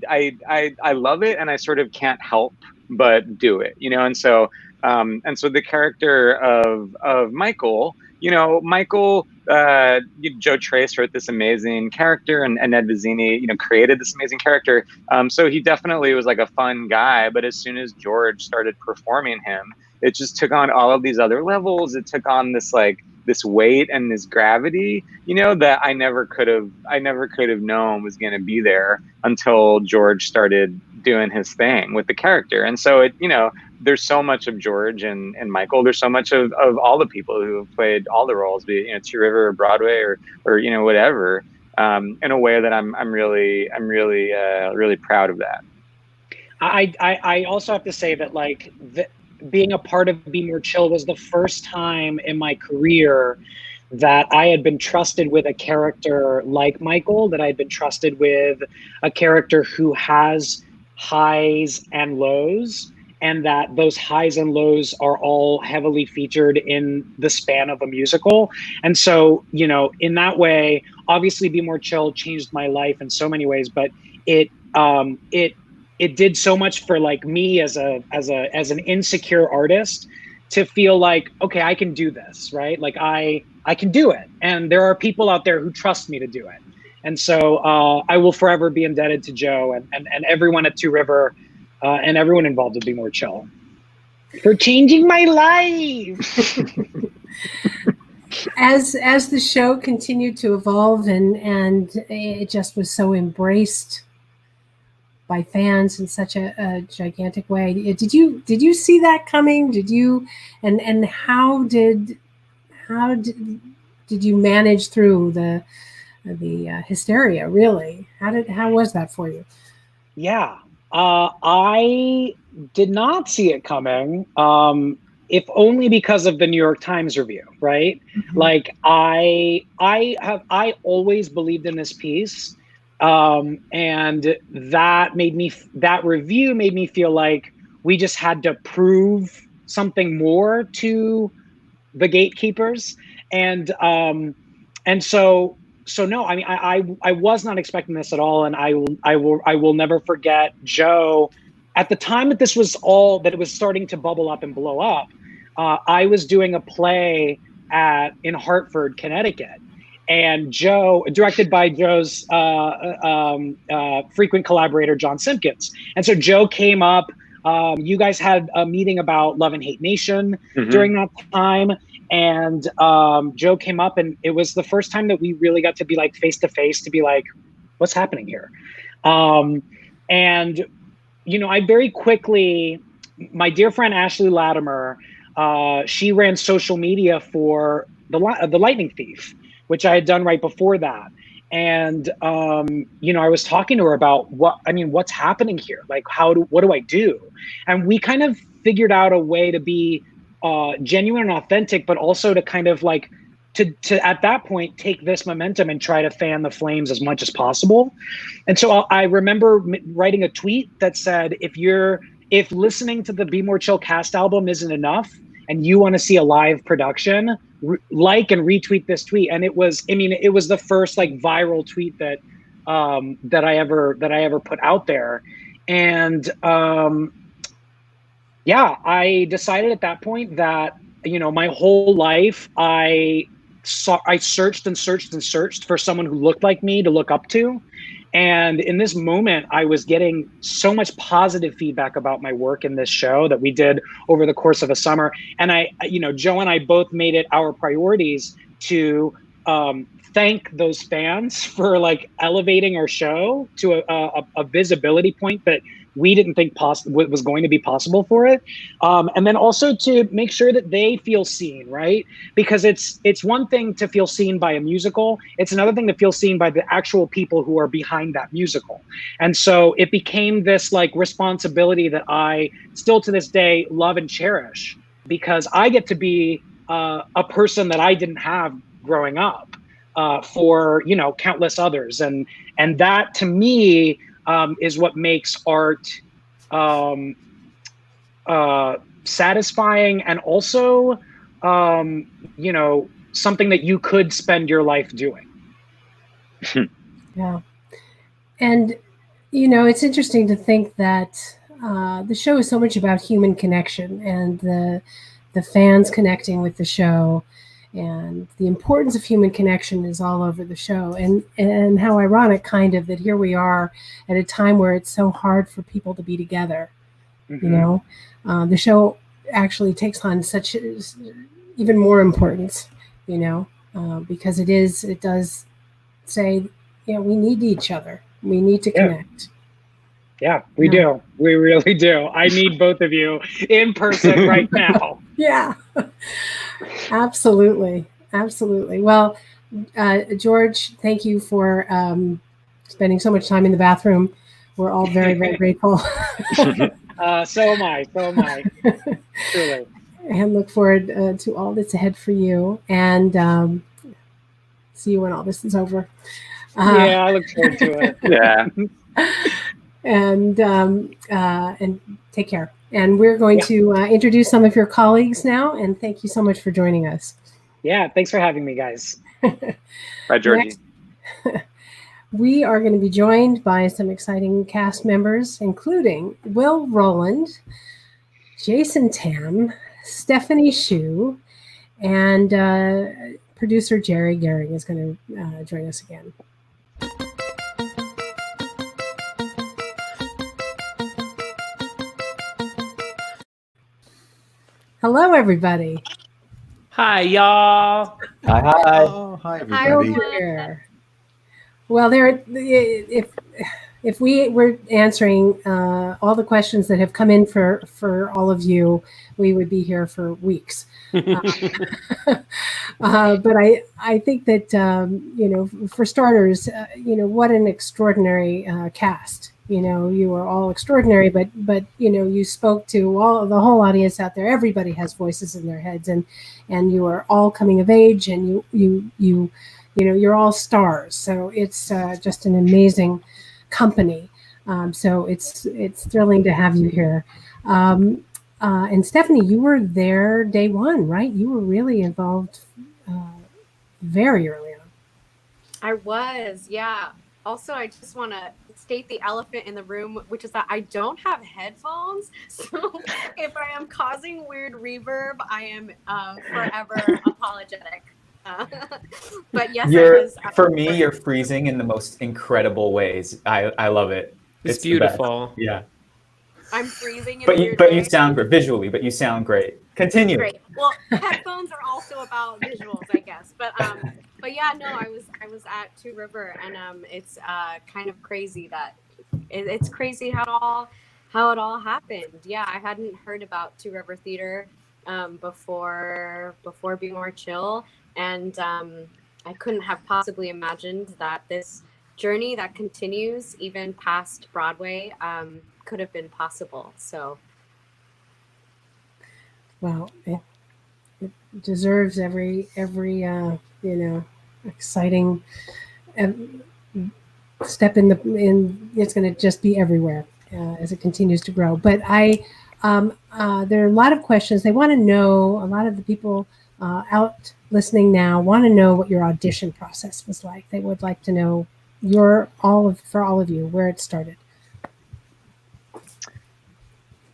love it, and I sort of can't help but do it. You know, and so the character of Michael, you know, Joe Trace wrote this amazing character, and Ned Vizzini, you know, created this amazing character. So he definitely was like a fun guy, but as soon as George started performing him, it just took on all of these other levels. It took on this weight and this gravity, you know, that I never could have known was going to be there until George started doing his thing with the character. And so it, you know, there's so much of George and Michael. There's so much of all the people who have played all the roles, be it, you know, Two River or Broadway or you know, whatever, in a way that I'm really proud of that. I also have to say that like being a part of Be More Chill was the first time in my career that I had been trusted with a character like Michael, that I had been trusted with a character who has highs and lows, and that those highs and lows are all heavily featured in the span of a musical. And so, you know, in that way, obviously Be More Chill changed my life in so many ways, but it did so much for like me as an insecure artist to feel like, okay, I can do this, right? Like I can do it. And there are people out there who trust me to do it. And so I will forever be indebted to Joe and everyone at Two River and everyone involved with Be More Chill for changing my life. as the show continued to evolve and it just was so embraced by fans in such a gigantic way, did you see that coming? Did you and how did you manage through the hysteria? Really, how was that for you? Yeah, I did not see it coming. If only because of the New York Times review, right? Mm-hmm. Like I always believed in this piece, and that review made me feel like we just had to prove something more to the gatekeepers, and so no, I mean I was not expecting this at all, and I will never forget Joe. At the time that it was starting to bubble up and blow up, I was doing a play in Hartford, Connecticut, and Joe, directed by Joe's frequent collaborator, John Simpkins. And so Joe came up. You guys had a meeting about Love and Hate Nation during that time. And Joe came up, and it was the first time that we really got to be like face to face to be like, what's happening here? And I very quickly, my dear friend Ashley Latimer, she ran social media for the Lightning Thief, which I had done right before that. And I was talking to her about what's happening here? Like, what do I do? And we kind of figured out a way to be genuine and authentic, but also to kind of like to at that point take this momentum and try to fan the flames as much as possible. And so I remember writing a tweet that said, if listening to the Be More Chill cast album isn't enough and you want to see a live production, like and retweet this tweet. And it was the first like viral tweet that I ever put out there. And I decided at that point that, my whole life I searched and searched and searched for someone who looked like me to look up to. And in this moment, I was getting so much positive feedback about my work in this show that we did over the course of a summer. And Joe and I both made it our priorities to thank those fans for like elevating our show to a visibility point that we didn't think was going to be possible for it. And then also to make sure that they feel seen, right? Because it's one thing to feel seen by a musical. It's another thing to feel seen by the actual people who are behind that musical. And so it became this like responsibility that I still to this day love and cherish, because I get to be a person that I didn't have growing up for, countless others. And that to me, is what makes art satisfying, and also, something that you could spend your life doing. Yeah. And, it's interesting to think that the show is so much about human connection and the fans connecting with the show. And the importance of human connection is all over the show. And how ironic kind of that here we are at a time where it's so hard for people to be together. Mm-hmm. The show actually takes on such even more importance, because it does say, we need each other. We need to connect. Yeah, we do. We really do. I need both of you in person right now. Yeah. Absolutely. Well, George, thank you for spending so much time in the bathroom. We're all very, very grateful. So am I. Truly. And look forward to all that's ahead for you. And see you when all this is over. I look forward to it. Yeah. And take care. And we're going to introduce some of your colleagues now. And thank you so much for joining us. Yeah, thanks for having me, guys. Bye, Georgie. We are going to be joined by some exciting cast members, including Will Roland, Jason Tam, Stephanie Shu, and producer Jerry Goehring is going to join us again. Hello, everybody. Hi, y'all. Hi, hi. Oh, hi, I hope everybody. you're here. Well, if we were answering all the questions that have come in for all of you, we would be here for weeks. But I think that for starters, what an extraordinary cast. You are all extraordinary, but you spoke to the whole audience out there. Everybody has voices in their heads, and you are all coming of age, and you're all stars. So it's just an amazing company. So it's thrilling to have you here. And Stephanie, you were there day one, right? You were really involved very early on. I was, yeah. Also, I just want to state the elephant in the room, which is that I don't have headphones. So if I am causing weird reverb, I am forever apologetic. But yes, for me, you're freezing in the most incredible ways. I love it. It's beautiful. Yeah. I'm freezing in But a weird you way. sound great visually, but you sound great. Continue. Great. Well, headphones are also about visuals, I guess. But yeah, no, I was at Two River, and it's kind of crazy that it's crazy how it all happened. Yeah, I hadn't heard about Two River Theater before Be More Chill, and I couldn't have possibly imagined that this journey that continues even past Broadway could have been possible. So Wow, it deserves every exciting step in it's going to just be everywhere as it continues to grow. But there are a lot of questions. They want to know, a lot of the people out listening now want to know what your audition process was like. They would like to know for all of you, where it started.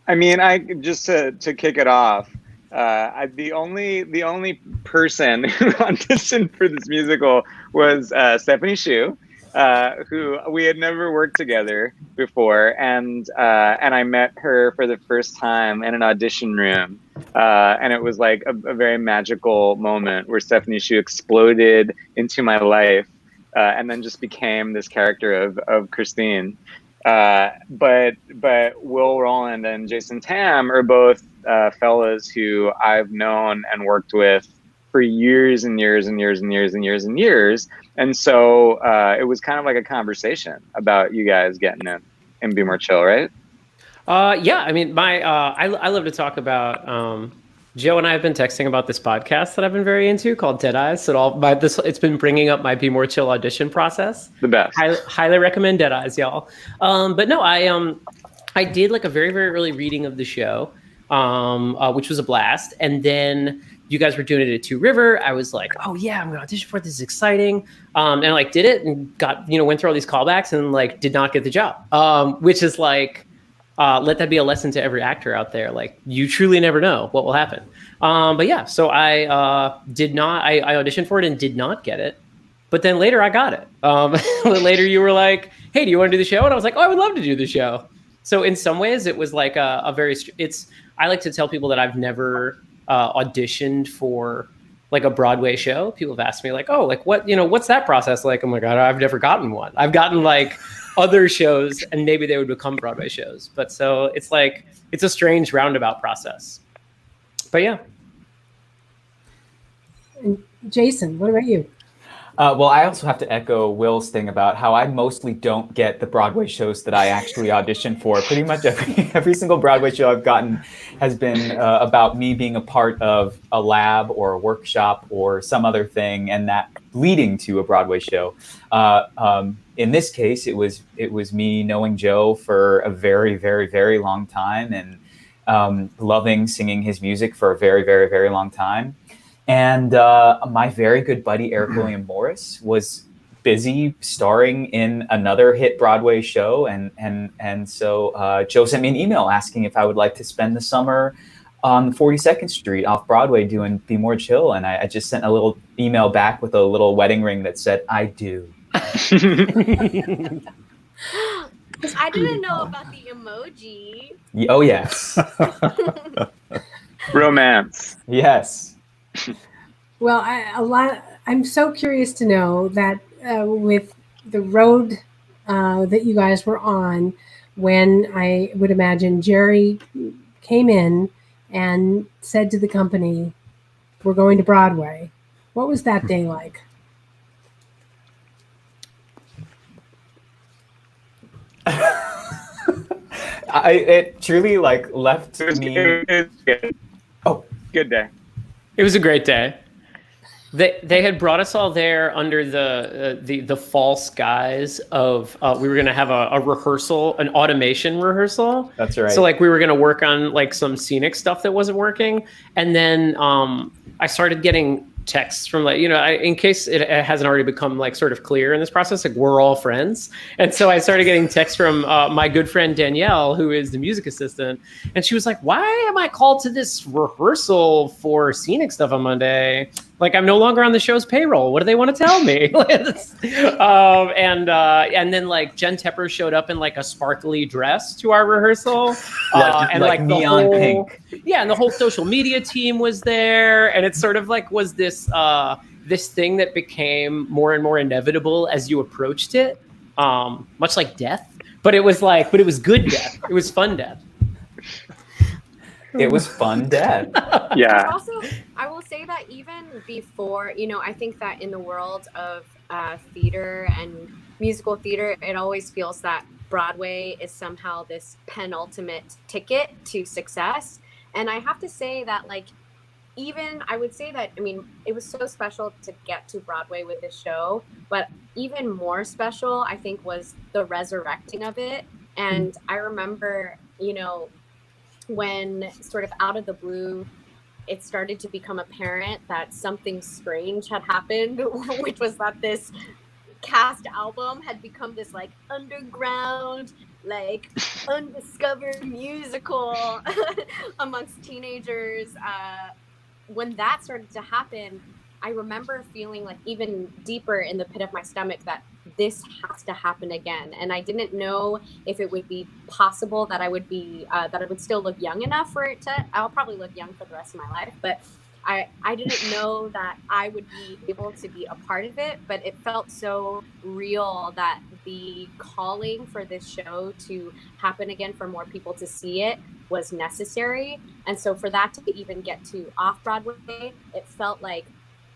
I mean, just to kick it off, the only person who auditioned for this musical was Stephanie Hsu, who we had never worked together before, and I met her for the first time in an audition room, and it was like a very magical moment where Stephanie Hsu exploded into my life, and then just became this character of Christine. But Will Roland and Jason Tam are both fellas who I've known and worked with for years and years and years and years and years and years. And so it was kind of like a conversation about you guys getting in Be More Chill, right? Yeah, I mean, I love to talk about Joe and I have been texting about this podcast that I've been very into called Diaz. It's been bringing up my Be More Chill audition process. The best. Highly recommend Diaz, y'all. But no, I did like a very, very early reading of the show, which was a blast. And then you guys were doing it at Two River. I was like, oh yeah, I'm gonna audition for it. This is exciting. And I like did it and got, went through all these callbacks and like did not get the job, which is like, let that be a lesson to every actor out there. Like, you truly never know what will happen. But yeah, so I auditioned for it and did not get it. But then later I got it. Later you were like, hey, do you want to do the show? And I was like, oh, I would love to do the show. So in some ways it was like I like to tell people that I've never auditioned for like a Broadway show. People have asked me like, oh, like what's that process like? Oh my God, I've never gotten one. I've gotten like other shows and maybe they would become Broadway shows. But so it's like, it's a strange roundabout process. But yeah. And Jason, what about you? Well, I also have to echo Will's thing about how I mostly don't get the Broadway shows that I actually audition for. Pretty much every single Broadway show I've gotten has been about me being a part of a lab or a workshop or some other thing, and that leading to a Broadway show. In this case, it was me knowing Joe for a very, very, very long time and loving singing his music for a very, very, very long time. And my very good buddy, Eric William Morris, was busy starring in another hit Broadway show. And so Joe sent me an email asking if I would like to spend the summer on 42nd Street off Broadway doing Be More Chill. And I just sent a little email back with a little wedding ring that said, I do. I didn't know about the emoji. Oh, yes. Romance. Yes. Well, I'm so curious to know that with the road that you guys were on, when I would imagine Jerry came in and said to the company, "We're going to Broadway." What was that day like? It truly like left me. Oh, good day. It was a great day. They had brought us all there under the false guise of we were going to have a rehearsal, an automation rehearsal. That's right. So like we were going to work on like some scenic stuff that wasn't working, and then I started getting texts from like, in case it hasn't already become like sort of clear in this process, like we're all friends. And so I started getting texts from my good friend Danielle, who is the music assistant. And she was like, why am I called to this rehearsal for scenic stuff on Monday? Like I'm no longer on the show's payroll. What do they want to tell me? And then like Jen Tepper showed up in like a sparkly dress to our rehearsal. And like neon pink. Yeah, and the whole social media team was there, and it sort of like was this thing that became more and more inevitable as you approached it, much like death. But it was good death. It was fun death. It was fun death. Yeah. Also, I will say that even before, I think that in the world of theater and musical theater, it always feels that Broadway is somehow this penultimate ticket to success. And I have to say that, like, I would say that, it was so special to get to Broadway with this show, but even more special, I think, was the resurrecting of it. And I remember, when sort of out of the blue, it started to become apparent that something strange had happened, which was that this cast album had become this like underground, like undiscovered musical amongst teenagers. When that started to happen, I remember feeling like even deeper in the pit of my stomach that this has to happen again. And I didn't know if it would be possible that I would still look young enough for it to. I'll probably look young for the rest of my life, but I didn't know that I would be able to be a part of it. But it felt so real that the calling for this show to happen again, for more people to see it, was necessary. And so for that to even get to off-Broadway, it felt like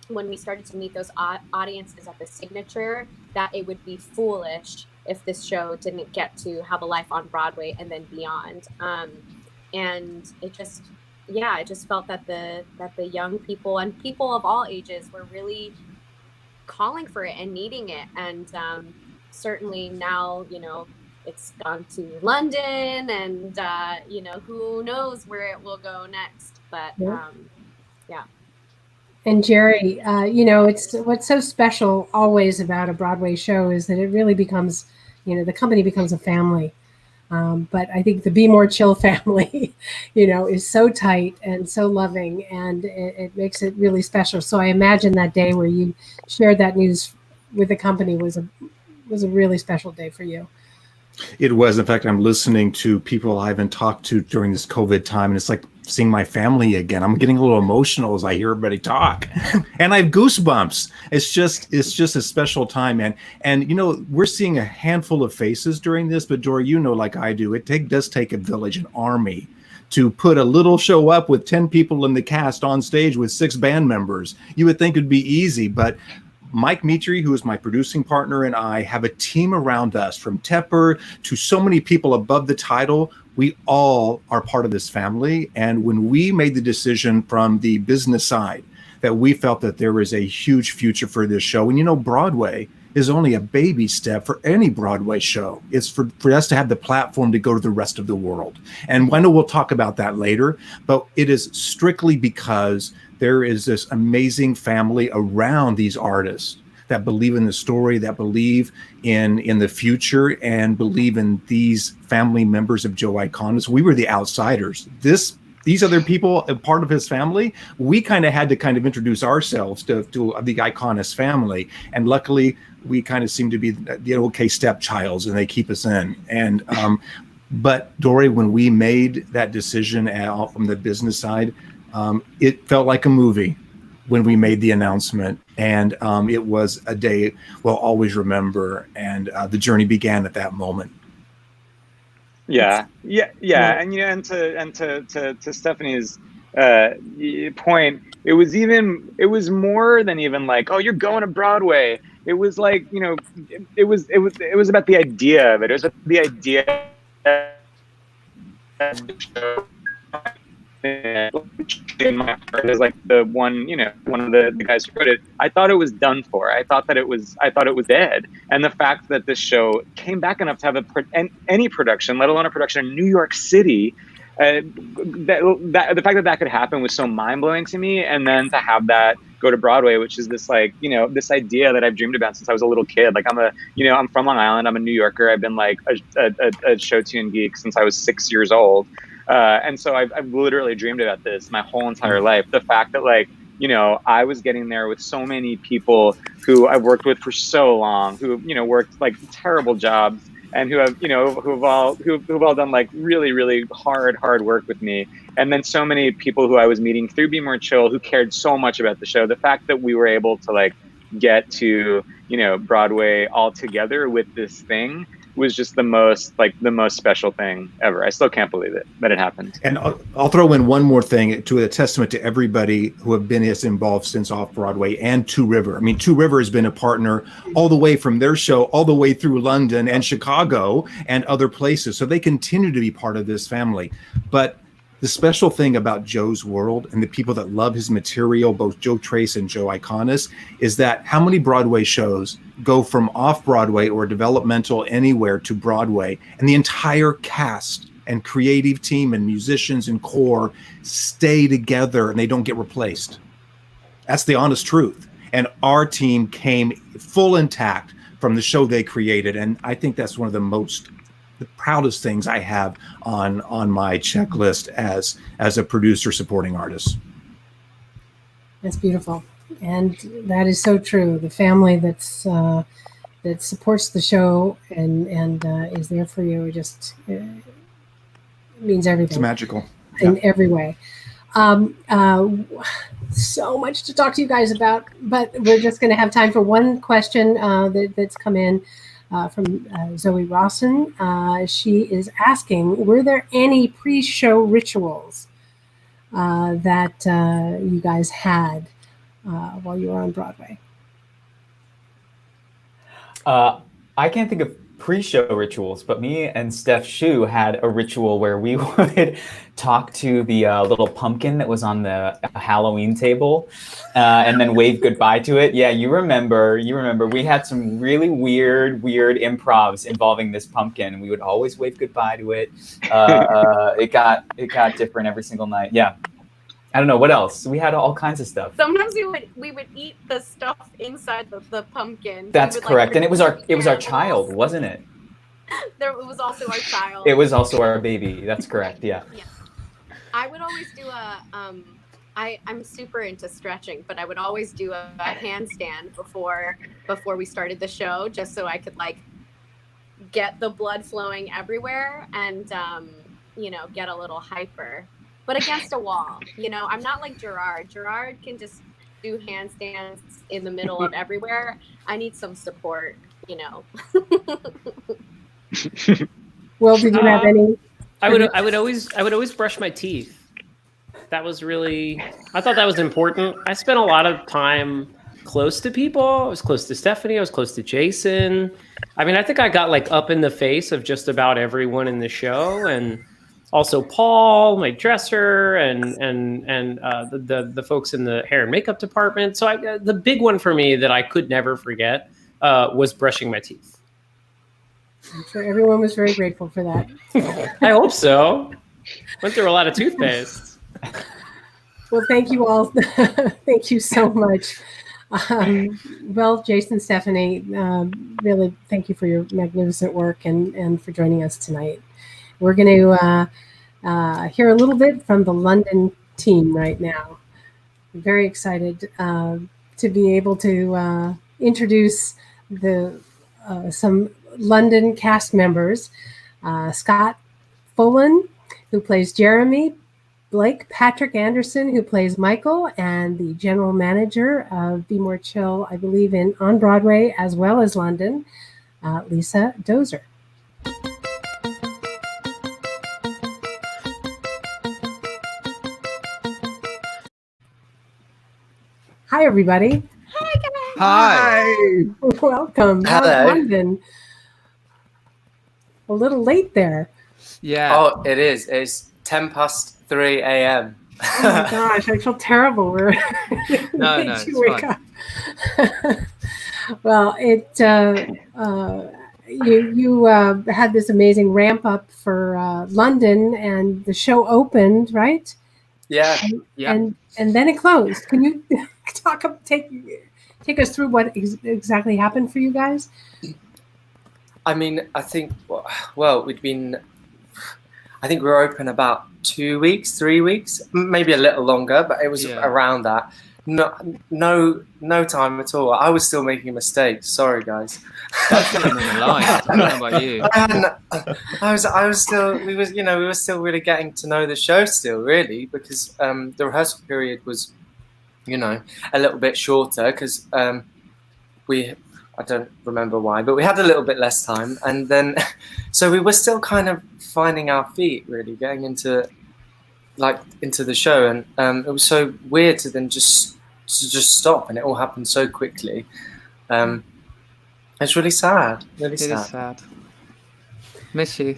when we started to meet those audiences at the Signature, that it would be foolish if this show didn't get to have a life on Broadway and then beyond. And it just felt that the young people and people of all ages were really calling for it and needing it. And certainly now, it's gone to London, and who knows where it will go next. But yeah. And Jerry, it's what's so special always about a Broadway show is that it really becomes, the company becomes a family. But I think the Be More Chill family, is so tight and so loving, and it makes it really special. So I imagine that day where you shared that news with the company was a really special day for you. It was. In fact, I'm listening to people I haven't talked to during this COVID time, and it's like seeing my family again. I'm getting a little emotional as I hear everybody talk, and I have goosebumps. It's just a special time, and we're seeing a handful of faces during this, but Dory, like I do, it does take a village, an army, to put a little show up with 10 people in the cast on stage with 6 band members. You would think it'd be easy, but Mike Mitri, who is my producing partner, and I have a team around us, from Tepper to so many people above the title. We all are part of this family. And when we made the decision from the business side that we felt that there was a huge future for this show, and Broadway is only a baby step for any Broadway show. It's for us to have the platform to go to the rest of the world. And I know we'll talk about that later, but it is strictly because there is this amazing family around these artists that believe in the story, that believe in the future, and believe in these family members of Joe Iconis. We were the outsiders. These other people, a part of his family, we kind of had to introduce ourselves to the Iconis family. And luckily, we kind of seem to be the okay stepchilds, and they keep us in. And but Dory, when we made that decision from the business side, it felt like a movie. when we made the announcement, and it was a day we'll always remember, and the journey began at that moment. Yeah. And to Stephanie's point, it was more than even like, oh, you're going to Broadway. It was like, it was about the idea of it. It was about the idea of the show. In my heart as like the one, one of the guys who wrote it, I thought it was done for. I thought it was dead. And the fact that this show came back enough to have any production, let alone a production in New York City, the fact that could happen was so mind blowing to me. And then to have that go to Broadway, which is this like, this idea that I've dreamed about since I was a little kid. Like I'm from Long Island. I'm a New Yorker. I've been like a show tune geek since I was 6 years old. And so I've literally dreamed about this my whole entire life. The fact that like, I was getting there with so many people who I've worked with for so long, who, worked like terrible jobs and who have, who've all done like really, really hard work with me. And then so many people who I was meeting through Be More Chill who cared so much about the show. The fact that we were able to like get to, Broadway all together with this thing was just the most special thing ever. I still can't believe it that it happened. And I'll throw in one more thing to a testament to everybody who have been as involved since Off Broadway and Two River. I mean, Two River has been a partner all the way from their show all the way through London and Chicago and other places. So they continue to be part of this family. But the special thing about Joe's world and the people that love his material, both Joe Trace and Joe Iconis, is that how many Broadway shows go from off Broadway or developmental anywhere to Broadway, and the entire cast and creative team and musicians and core stay together and they don't get replaced. That's the honest truth. And our team came full intact from the show they created. And I think that's one of the proudest things I have on my checklist as a producer supporting artist. That's beautiful. And that is so true. The family that supports the show and is there for you just means everything. It's magical. In every way. So much to talk to you guys about, but we're just going to have time for one question that's come in from Zoe Rawson. She is asking, were there any pre-show rituals that you guys had while you were on Broadway? I can't think of pre-show rituals, but me and Steph Shu had a ritual where we would talk to the little pumpkin that was on the Halloween table and then wave goodbye to it. Yeah, you remember. We had some really weird improvs involving this pumpkin. We would always wave goodbye to it. It got different every single night. Yeah. I don't know what else. We had all kinds of stuff. Sometimes we would eat the stuff inside the pumpkin. That's correct, and it was our child, wasn't it? It was also our child. It was also our baby. That's correct. Yeah. Yeah. I would always do I'm super into stretching, but I would always do a handstand before we started the show, just so I could like get the blood flowing everywhere and get a little hyper. But against a wall, I'm not like Gerard. Gerard can just do handstands in the middle of everywhere. I need some support, Well, did you have any? I would always brush my teeth. That was really, I thought that was important. I spent a lot of time close to people. I was close to Stephanie. I was close to Jason. I mean, I think I got like up in the face of just about everyone in the show, and also Paul, my dresser, and the folks in the hair and makeup department. So the big one for me that I could never forget was brushing my teeth. I'm sure everyone was very grateful for that. I hope so. Went through a lot of toothpaste. Well, thank you all. Thank you so much. Well, Jason, Stephanie, really thank you for your magnificent work and for joining us tonight. We're going to hear a little bit from the London team right now. I'm very excited to be able to introduce some London cast members. Scott Folan, who plays Jeremy, Blake Patrick Anderson, who plays Michael, and the general manager of Be More Chill, I believe, on Broadway as well as London, Lisa Dozer. Hi, everybody. Hi. Welcome. How's Hello. London? A little late there. Yeah. Oh, it is. It's 3 a.m. Oh my gosh, I feel terrible. We're No, made you it's wake fine. up. Well, you had this amazing ramp up for London, and the show opened, right? Yeah. And then it closed. Can you take us through what exactly happened for you guys? I mean, I think I think we were open about 2 weeks, 3 weeks, maybe a little longer, but it was around that. No time at all. I was still making mistakes. Sorry, guys. That's not even a lie. I don't know about you. I was still. We were still really getting to know the show still, really, because the rehearsal period was, a little bit shorter because I don't remember why, but we had a little bit less time, and then so we were still kind of finding our feet, really getting into the show, and it was so weird to then just stop, and it all happened so quickly. It's really sad. Really It sad. is sad. Miss you.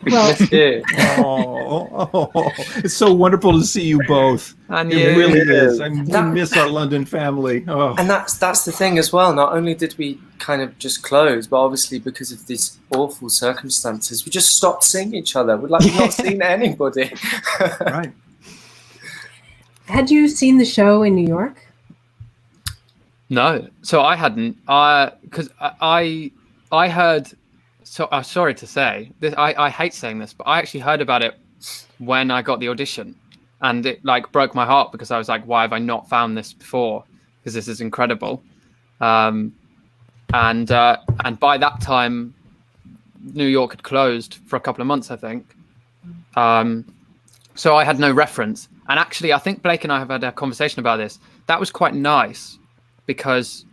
Well, Miss you. Oh, it's so wonderful to see you both. And It you. really is. We miss our London family. Oh. And that's the thing as well. Not only did we kind of just close, but obviously because of these awful circumstances, we just stopped seeing each other. We'd not seen anybody. Right. Had you seen the show in New York? No, so I hadn't. Because I heard. So I'm sorry to say this. I hate saying this, but I actually heard about it when I got the audition, and it broke my heart because I was like, why have I not found this before? Because this is incredible. And by that time, New York had closed for a couple of months, I think. So I had no reference. And actually, I think Blake and I have had a conversation about this. That was quite nice because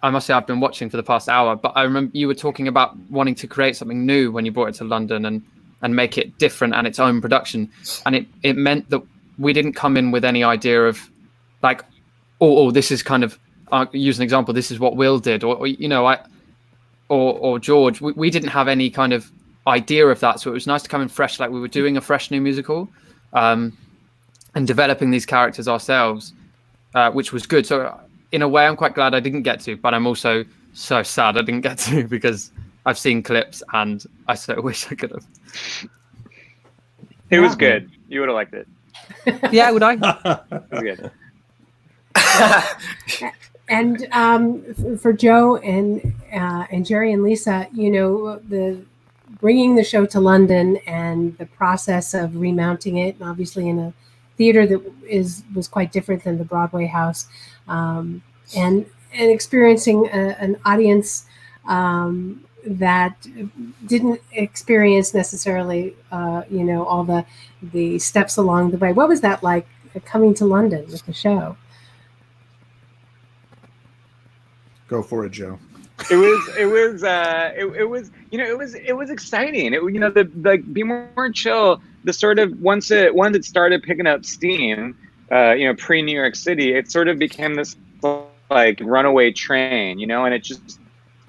I must say I've been watching for the past hour, but I remember you were talking about wanting to create something new when you brought it to London and make it different and its own production. And it meant that we didn't come in with any idea of this is kind of, use an example, this is what Will did, or George. We didn't have any kind of idea of that. So it was nice to come in fresh, like we were doing a fresh new musical and developing these characters ourselves, which was good. So in a way, I'm quite glad I didn't get to, but I'm also so sad I didn't get to because I've seen clips and I so wish I could have. It was good. You would have liked it. Yeah, would I? It was good. And for Joe and Jerry and Lisa, the bringing the show to London and the process of remounting it, and obviously in a theater that was quite different than the Broadway house, and experiencing an audience that didn't experience necessarily, all the steps along the way. What was that like coming to London with the show? Go for it, Joe. It was exciting. Be More Chill. The sort of once it started picking up steam, pre New York City, it sort of became this runaway train, and it just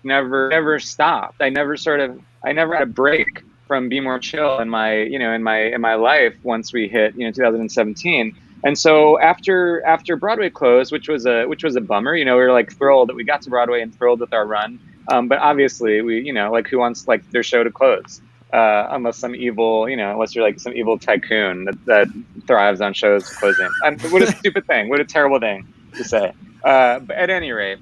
never stopped. I never had a break from Be More Chill in my life once we hit 2017. And so after Broadway closed, which was a bummer, we were thrilled that we got to Broadway and thrilled with our run. But obviously we, who wants their show to close? Unless some evil, unless you're some evil tycoon that thrives on shows closing. And what a stupid thing! What a terrible thing to say. But at any rate,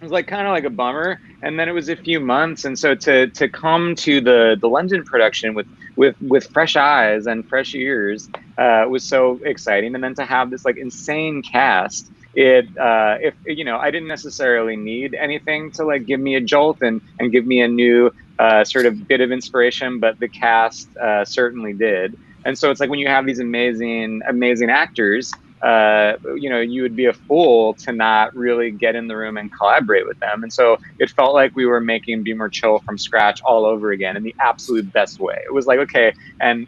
it was kind of a bummer. And then it was a few months, and so to come to the London production with fresh eyes and fresh ears was so exciting. And then to have this insane cast. I didn't necessarily need anything to give me a jolt and give me a new sort of bit of inspiration, but the cast certainly did. And so it's like when you have these amazing actors, you would be a fool to not really get in the room and collaborate with them. And so it felt like we were making Be More Chill from scratch all over again in the absolute best way. It was like, okay, and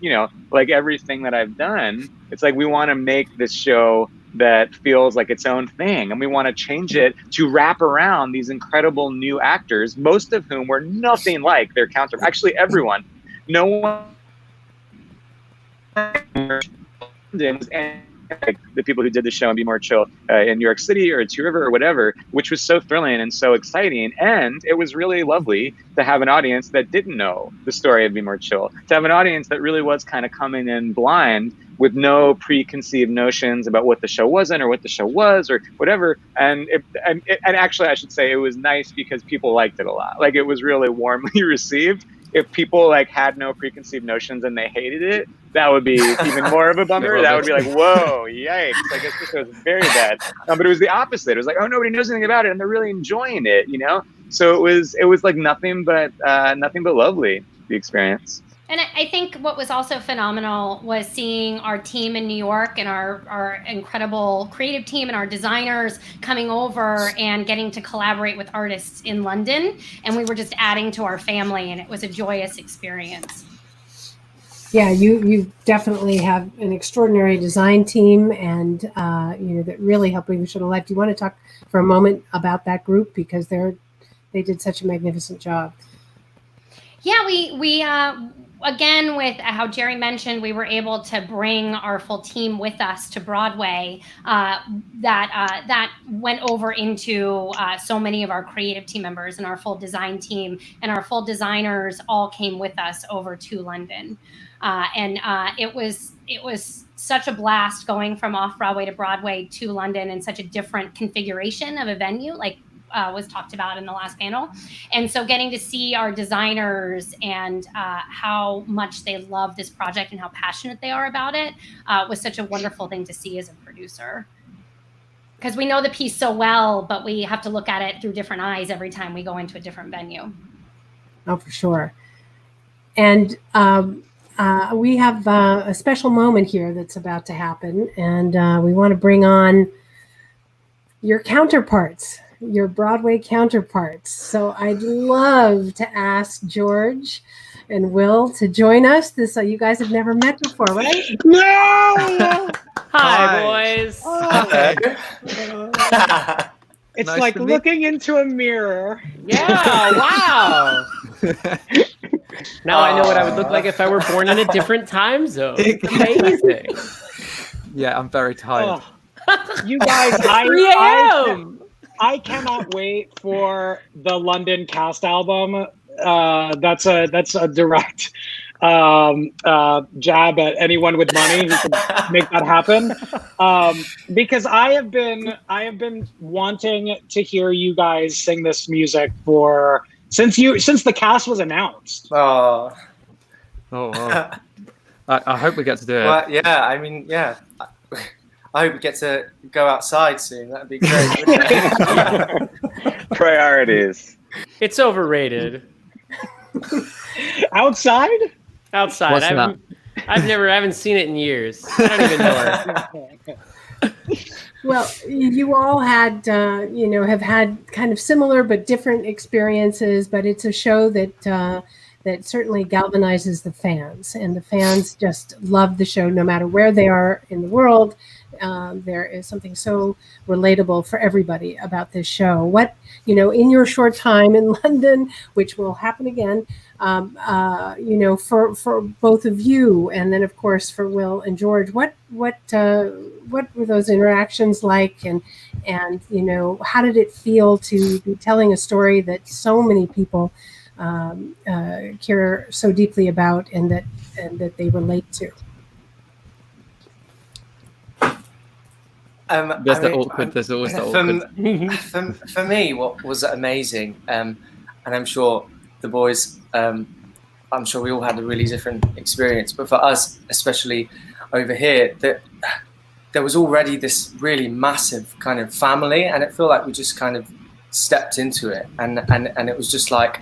like everything that I've done, it's like we want to make this show that feels like its own thing, and we want to change it to wrap around these incredible new actors, most of whom were nothing like their counterpart. Actually, everyone, no one. Like the people who did the show and Be More Chill in New York City or Two River or whatever, which was so thrilling and so exciting. And it was really lovely to have an audience that didn't know the story of Be More Chill, to have an audience that really was kind of coming in blind with no preconceived notions about what the show wasn't or what the show was or whatever. And actually, I should say it was nice because people liked it a lot. Like it was really warmly received. If people like had no preconceived notions and they hated it, that would be even more of a bummer. That would be like, whoa, yikes! I guess this was very bad. But it was the opposite. It was like, oh, nobody knows anything about it, and they're really enjoying it, So it was like nothing but lovely, the experience. And I think what was also phenomenal was seeing our team in New York and our incredible creative team and our designers coming over and getting to collaborate with artists in London. And we were just adding to our family, and it was a joyous experience. Yeah, you definitely have an extraordinary design team, and that really helped bring the show to life. Do you want to talk for a moment about that group, because they did such a magnificent job? Yeah, we again, with how Jerry mentioned, we were able to bring our full team with us to Broadway. That went over into so many of our creative team members and our full design team, and our full designers all came with us over to London. It was such a blast going from off Broadway to Broadway to London in such a different configuration of a venue, like was talked about in the last panel. And so getting to see our designers and how much they love this project and how passionate they are about it was such a wonderful thing to see as a producer. Because we know the piece so well, but we have to look at it through different eyes every time we go into a different venue. Oh, for sure. And we have a special moment here that's about to happen, and we want to bring on your counterparts, your Broadway counterparts. So I'd love to ask George and Will to join us. You guys have never met before, right? No! Hi, boys. Oh. It's Nice like to meet- looking into a mirror. Yeah, wow. Now I know what I would look like if I were born in a different time zone. It's amazing. Yeah, I'm very tired. You guys, 3 a.m. I cannot wait for the London cast album. That's a direct jab at anyone with money who can make that happen. Because I have been wanting to hear you guys sing this music since the cast was announced. Oh, wow. I hope we get to do it. Well, yeah, I mean, yeah. I hope we get to go outside soon. That'd be great. Wouldn't it? Priorities. It's overrated. Outside? Outside. What's I haven't seen it in years. I don't even know her. Well, you all had, have had kind of similar but different experiences, but it's a show that certainly galvanizes the fans, and the fans just love the show no matter where they are in the world. There is something so relatable for everybody about this show. What, in your short time in London, which will happen again, for both of you, and then of course for Will and George, what were those interactions like, and how did it feel to be telling a story that so many people care so deeply about, and that they relate to? There's always the awkward. For me, what was amazing, and I'm sure the boys, I'm sure we all had a really different experience, but for us, especially over here, that there was already this really massive kind of family, and it felt like we just kind of stepped into it, and it was just like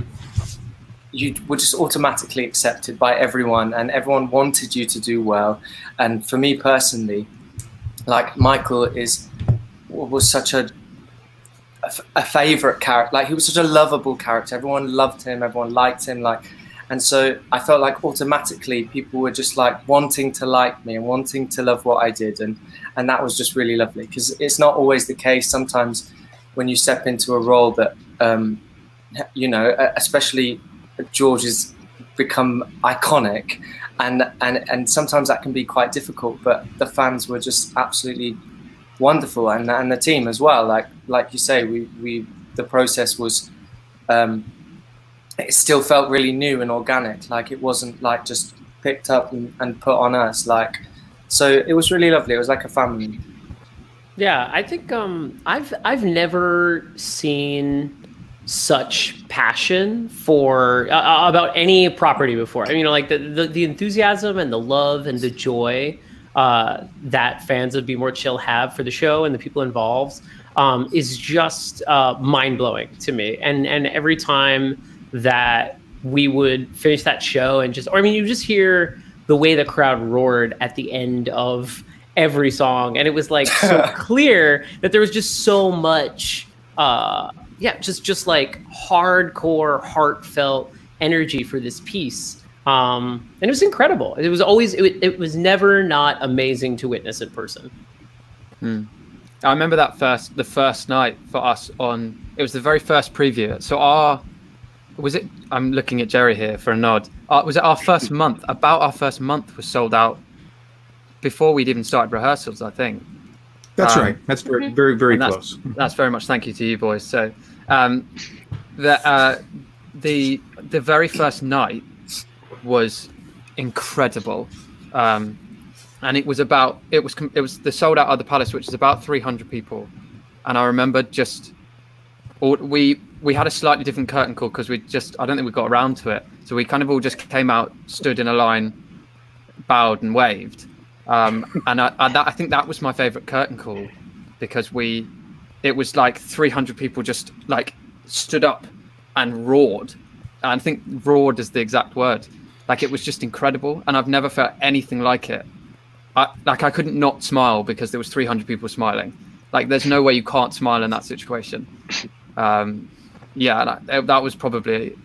you were just automatically accepted by everyone, and everyone wanted you to do well. And for me personally, like Michael was such a favorite character. Like he was such a lovable character. Everyone loved him. Everyone liked him. And so I felt like automatically people were just like wanting to like me and wanting to love what I did, and that was just really lovely, because it's not always the case. Sometimes when you step into a role that especially George has become iconic, and sometimes that can be quite difficult. But the fans were just absolutely wonderful, and the team as well. Like you say, the process was. It still felt really new and organic. Like it wasn't like just picked up and put on us. So it was really lovely. It was like a family. Yeah, I think I've never seen such passion for about any property before. I mean, like the enthusiasm and the love and the joy that fans of Be More Chill have for the show and the people involved is just mind blowing to me. And every time that we would finish that show and you just hear the way the crowd roared at the end of every song, and it was like so clear that there was just so much just like hardcore heartfelt energy for this piece, and it was incredible. It was always it was never not amazing to witness in person. I remember the first night for us it was the very first preview. So I'm looking at Jerry here for a nod. Was it our first month? About our first month was sold out before we'd even started rehearsals, I think. That's right. That's very, very, very close. That's very much thank you to you boys. So the very first night was incredible. And it was the sold out of the Palace, which is about 300 people. And I remember we had a slightly different curtain call because I don't think we got around to it. So we kind of all just came out, stood in a line, bowed and waved. And I think that was my favorite curtain call, because it was like 300 people just like stood up and roared. And I think roared is the exact word. Like it was just incredible. And I've never felt anything like it. I couldn't not smile because there was 300 people smiling. Like there's no way you can't smile in that situation. That was probably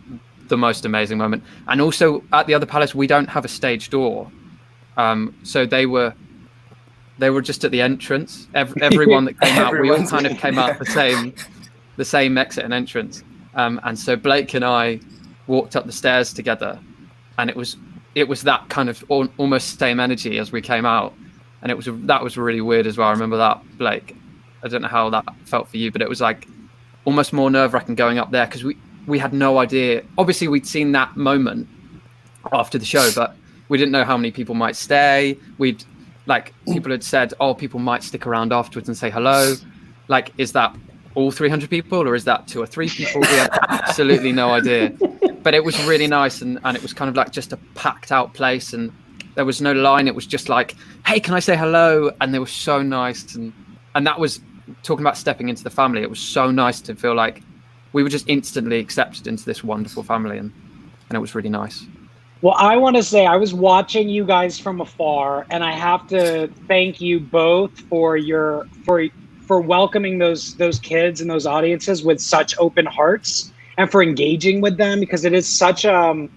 the most amazing moment. And also at the other Palace, we don't have a stage door. So they were just at the entrance. Everyone that came out, we all kind of came out the same exit and entrance. And so Blake and I walked up the stairs together, and it was that kind of almost same energy as we came out. And that was really weird as well. I remember that, Blake. I don't know how that felt for you, but it was like almost more nerve-wracking going up there, because we had no idea. Obviously, we'd seen that moment after the show, but we didn't know how many people might stay. People had said, people might stick around afterwards and say hello. Like, is that all 300 people, or is that 2 or 3 people? We had absolutely no idea. But it was really nice, and it was kind of like just a packed out place, and there was no line. It was just like, hey, can I say hello? And they were so nice, and that was talking about stepping into the family. It was so nice to feel like we were just instantly accepted into this wonderful family, and it was really nice. Well, I want to say I was watching you guys from afar, and I have to thank you both for welcoming those kids and those audiences with such open hearts, and for engaging with them, because it is such a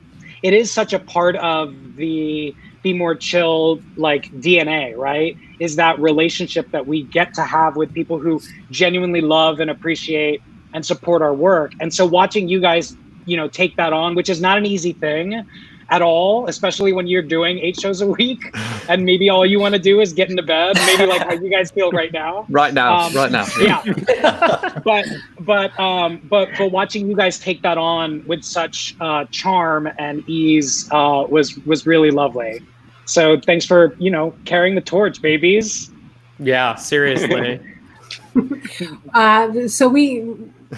part of the Be More Chill like DNA, right? Is that relationship that we get to have with people who genuinely love and appreciate and support our work. And so watching you guys, take that on, which is not an easy thing at all, especially when you're doing 8 shows a week and maybe all you want to do is get into bed, maybe like how you guys feel right now. Right now. Yeah. but watching you guys take that on with such charm and ease was really lovely. So thanks for, carrying the torch, babies. Yeah, seriously. So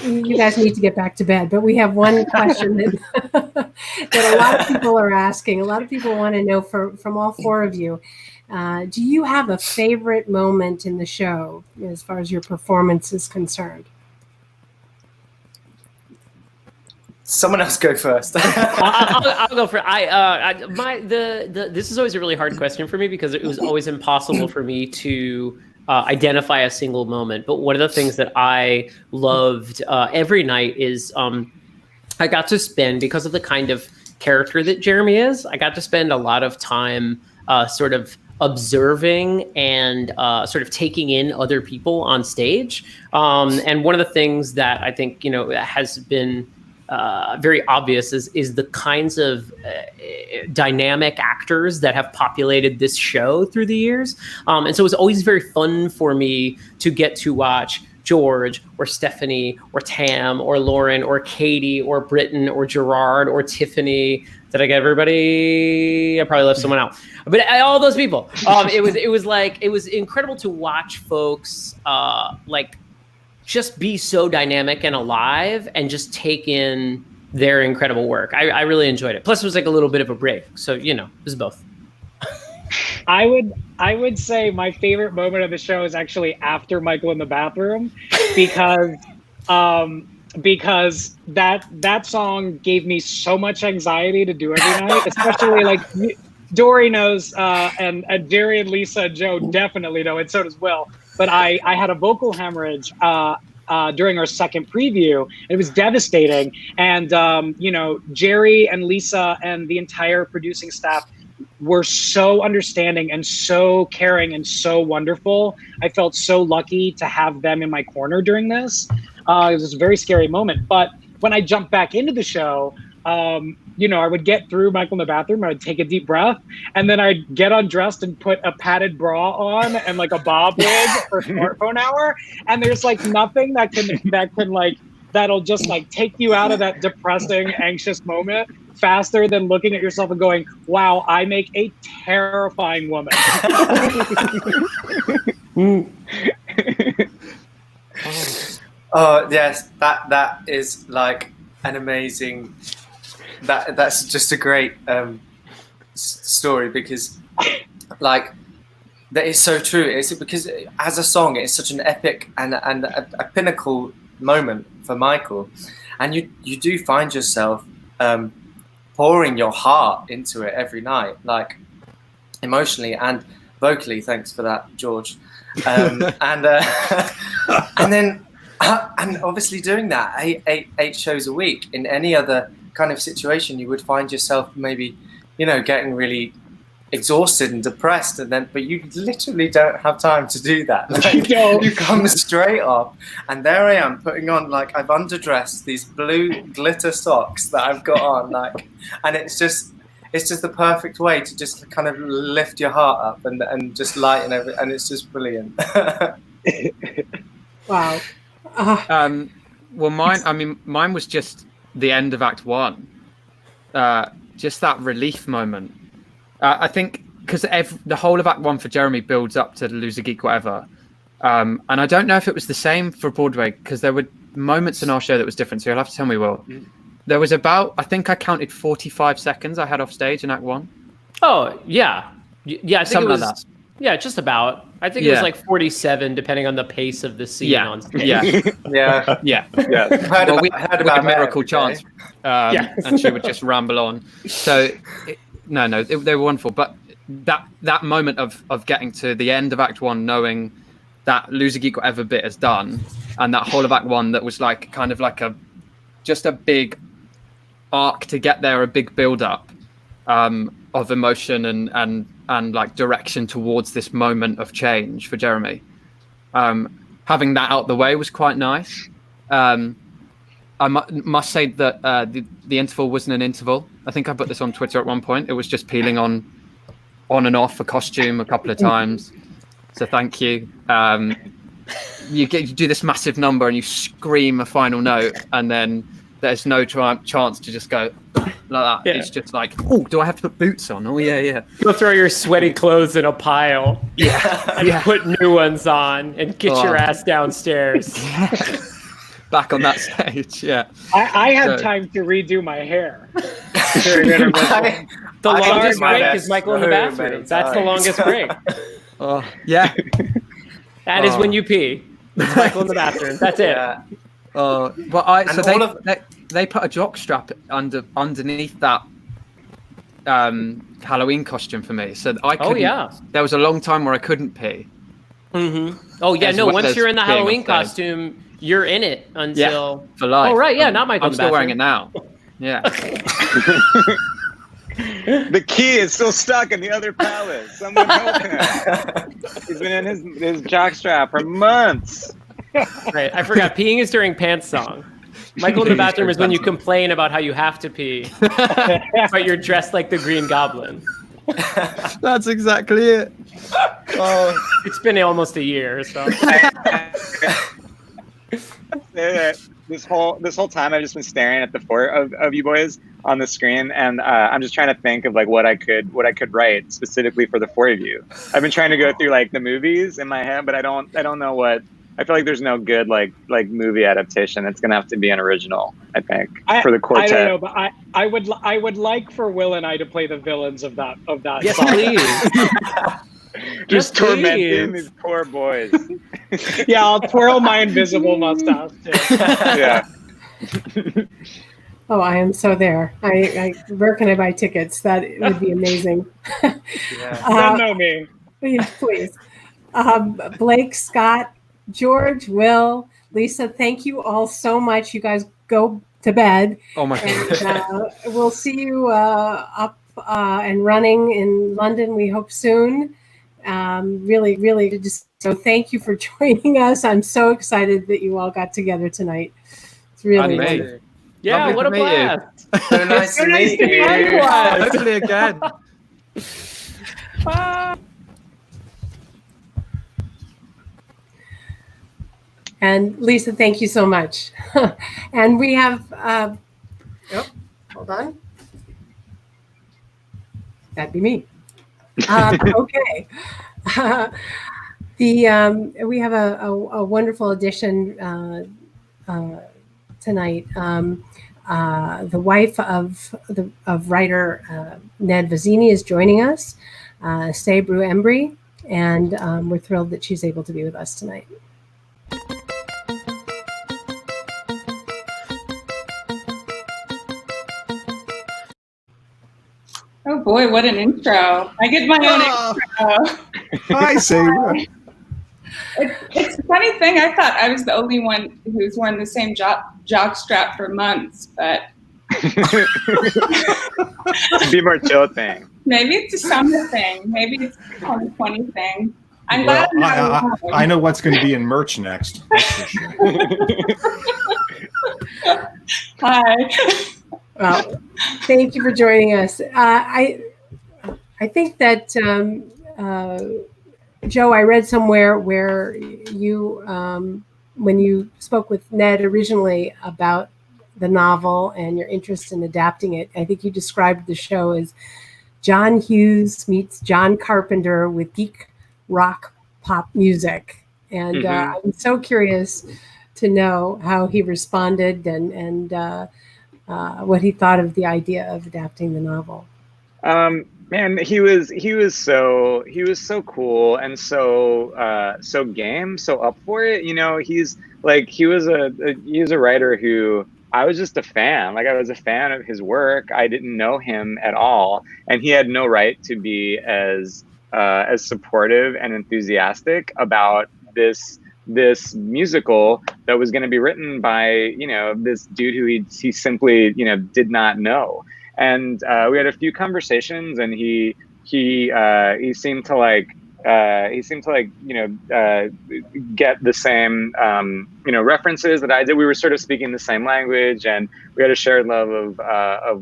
you guys need to get back to bed, but we have one question that a lot of people are asking. A lot of people want to know from all 4 of you. Do you have a favorite moment in the show as far as your performance is concerned? Someone else go first. I'll go for this is always a really hard question for me because it was always impossible for me to identify a single moment. But one of the things that I loved every night is I got to spend, because of the kind of character that Jeremy is, I got to spend a lot of time sort of observing and sort of taking in other people on stage. And one of the things that I think, has been very obvious is the kinds of dynamic actors that have populated this show through the years. And so it was always very fun for me to get to watch George or Stephanie or Tam or Lauren or Katie or Britton or Gerard or Tiffany. Did I get everybody? I probably left someone out, but all those people. It was incredible to watch folks just be so dynamic and alive and just take in their incredible work. I really enjoyed it. Plus it was like a little bit of a break. So, it was both. I would say my favorite moment of the show is actually after Michael in the bathroom, because that song gave me so much anxiety to do every night, especially like Dory knows, and Jerry and Lisa and Joe definitely know, and so does Will. But I had a vocal hemorrhage during our second preview. It was devastating. And, Jerry and Lisa and the entire producing staff were so understanding and so caring and so wonderful. I felt so lucky to have them in my corner during this. It was a very scary moment. But when I jumped back into the show, I would get through Michael in the bathroom, I would take a deep breath, and then I'd get undressed and put a padded bra on and like a bob wig for smartphone hour. And there's like nothing that'll just like take you out of that depressing, anxious moment faster than looking at yourself and going, wow, I make a terrifying woman. Oh yes, that is like an amazing. That's just a great story, because that is so true. It's because as a song, it's such an epic and a pinnacle moment for Michael, and you do find yourself pouring your heart into it every night, like emotionally and vocally. Thanks for that, George. And then obviously doing that eight shows a week. In any other kind of situation, you would find yourself maybe, getting really exhausted and depressed, but you literally don't have time to do that. You come straight off, and there I am putting on, I've underdressed these blue glitter socks that I've got on, and it's just the perfect way to just kind of lift your heart up and just lighten everything, and it's just brilliant. Wow. Well, mine was just the end of Act 1. Just that relief moment. I think because the whole of Act 1 for Jeremy builds up to Loser Geek Whatever. And I don't know if it was the same for Broadway, because there were moments in our show that was different. So you'll have to tell me, Will. There was about, I think I counted 45 seconds I had off stage in Act 1. Oh, yeah. Yeah, I think Something it was, like that. Yeah, just about. I think it was like 47, depending on the pace of the scene on stage. Yeah. Well, we had about Miracle Chance, and she would just ramble on. So, they were wonderful. But that moment of getting to the end of Act 1, knowing that Loser Geek Whatever bit is done, and that whole of Act 1 that was kind of like just a big arc to get there, a big build-up of emotion and like direction towards this moment of change for Jeremy. Having that out the way was quite nice. I must say that the interval wasn't an interval. I think I put this on Twitter at one point. It was just peeling on and off a costume a couple of times. So thank you. You do this massive number and you scream a final note, and then there's no chance to just go like that. Yeah. It's just like, oh, do I have to put boots on? Oh, yeah. Go throw your sweaty clothes in a pile. And put new ones on and get your ass downstairs. Back on that stage, yeah. I had time to redo my hair. The longest break is Michael in the bathroom. That's the longest break. Yeah. That is when you pee. It's Michael in the bathroom. That's it. They put a jock strap underneath that Halloween costume for me, so I couldn't. There was a long time where I couldn't pee. Mm-hmm. Oh yeah, once you're in the Halloween costume, you're in it until for life. Oh right, yeah, not Michael. I'm still wearing it now. Yeah. The key is still stuck in the other palace. Someone help him. He's been in his jockstrap for months. Right, I forgot. Peeing is during pants song. Michael in the bathroom is when you complain about how you have to pee, but you're dressed like the Green Goblin. That's exactly it. Oh, it's been almost a year, so. This whole time I've just been staring at the four of you boys on the screen, and I'm just trying to think of like what I could write specifically for the four of you. I've been trying to go through like the movies in my head, but I don't know what. I feel like there's no good like movie adaptation. It's gonna have to be an original, I think, for the quartet. I don't know, but I would like for Will and I to play the villains of that. Yes, song. please. Just tormenting these poor boys. Yeah, I'll twirl my invisible mustache too. Yeah. Oh, I am so there. Where can I buy tickets? That would be amazing. Don't know me. Please. Blake, Scott, George, Will, Lisa, thank you all so much. You guys go to bed. Oh my God. We'll see you up and running in London, we hope soon. Really just so thank you for joining us. I'm so excited that you all got together tonight. It's really wonderful. Yeah, what a blast. So nice to meet you. Hopefully again. And Lisa, thank you so much. And we have, hold on. That'd be me. Okay. We have a wonderful addition tonight. The wife of writer Ned Vizzini is joining us, Sabra Embury, and we're thrilled that she's able to be with us tonight. Oh boy, what an intro. I get my own intro. Hi, Sabra. It's a funny thing. I thought I was the only one who's worn the same jock strap for months, but be more chill thing. Maybe it's a summer thing. Maybe it's a 2020 thing. I'm glad I know what's going to be in merch next. That's for sure. Hi. Well, thank you for joining us. I think that Joe, I read somewhere where you, when you spoke with Ned originally about the novel and your interest in adapting it, I think you described the show as John Hughes meets John Carpenter with geek rock pop music. And I'm so curious to know how he responded and what he thought of the idea of adapting the novel. Man, he was so cool and so game, so up for it. You know, he was a writer who I was just a fan. Like I was a fan of his work. I didn't know him at all, and he had no right to be as supportive and enthusiastic about this musical that was going to be written by, this dude who he simply, did not know. And we had a few conversations, and he seemed to get the same, references that I did. We were sort of speaking the same language, and we had a shared love of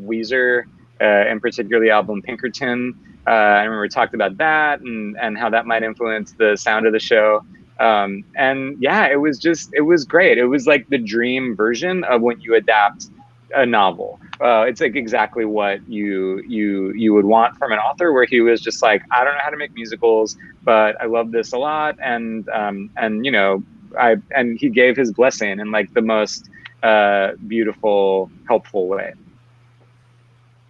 Weezer, and particularly the album Pinkerton. I remember we talked about that and how that might influence the sound of the show. And yeah, it was great. It was like the dream version of when you adapt a novel. It's like exactly what you would want from an author, where he was just like, I don't know how to make musicals, but I love this a lot. And he gave his blessing in like the most beautiful, helpful way.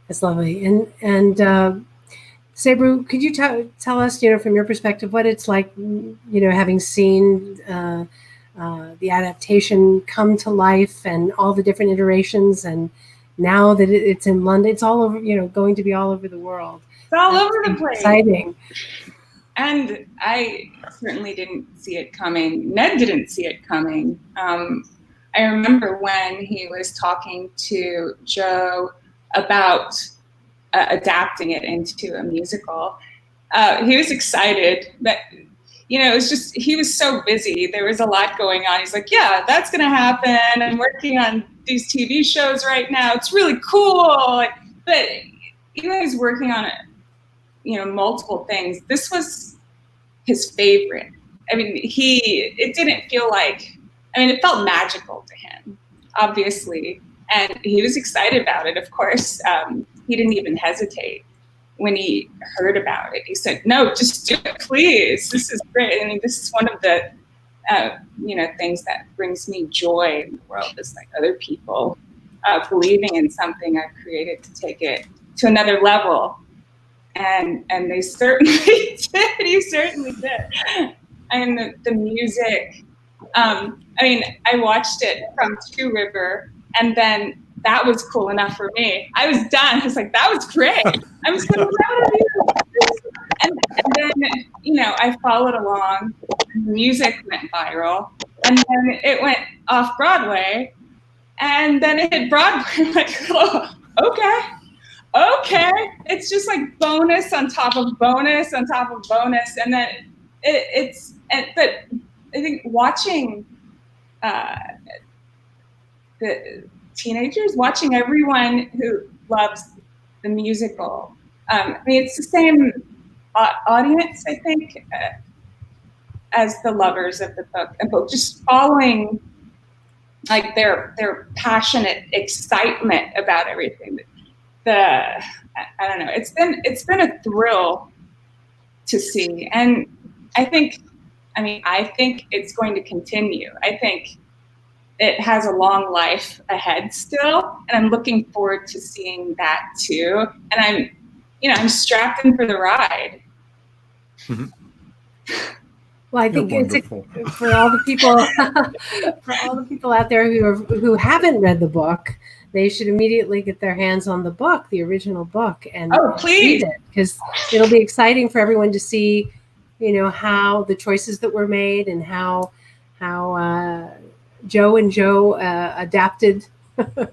That's lovely. And Sabra, could you tell us, from your perspective, what it's like, having seen the adaptation come to life and all the different iterations. And now that it's in London, it's all over, going to be all over the world. It's all over the place. Exciting. And I certainly didn't see it coming. Ned didn't see it coming. I remember when he was talking to Joe about adapting it into a musical. He was excited, but it was just, he was so busy. There was a lot going on. He's like, yeah, that's going to happen. I'm working on these TV shows right now. It's really cool. But he was working on multiple things. This was his favorite. I mean, it didn't feel like, it felt magical to him, obviously. And he was excited about it, of course. He didn't even hesitate when he heard about it. He said, no, just do it, please. This is great. I mean, this is one of the, things that brings me joy in the world is like other people believing in something I've created to take it to another level. And they certainly did. He certainly did. And the music, I watched it from Two River, and then that was cool enough for me. I was done. I was like, that was great. I'm so proud of you. And then, I followed along. The music went viral, and then it went off Broadway, and then it hit Broadway. Like, oh, okay. It's just like bonus on top of bonus on top of bonus, and then but I think watching the teenagers, watching everyone who loves the musical. It's the same audience, I think, as the lovers of the book, and both just following like their passionate excitement about everything. I don't know. It's been a thrill to see, and I think it's going to continue. I think it has a long life ahead still, and I'm looking forward to seeing that too. And I'm strapped in for the ride. Well, I think it's for all the people out there who haven't read the book, they should immediately get their hands on the book, the original book, and please, read it, because it'll be exciting for everyone to see, how the choices that were made and how Joe adapted the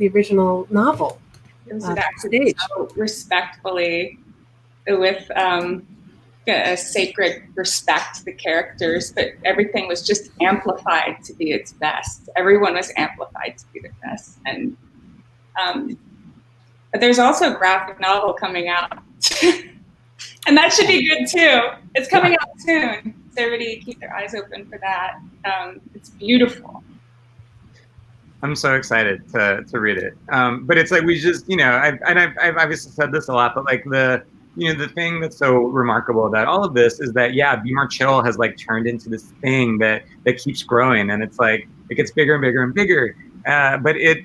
original novel. It was adapted so respectfully, with a sacred respect to the characters, but everything was just amplified to be its best. Everyone was amplified to be their best. And but there's also a graphic novel coming out. And that should be good too. It's coming out soon. So everybody keep their eyes open for that. It's beautiful. I'm so excited to read it. But it's like we just, I've obviously said this a lot, but like the thing that's so remarkable about all of this is that, Be More Chill has like turned into this thing that keeps growing, and it's like it gets bigger and bigger and bigger. But it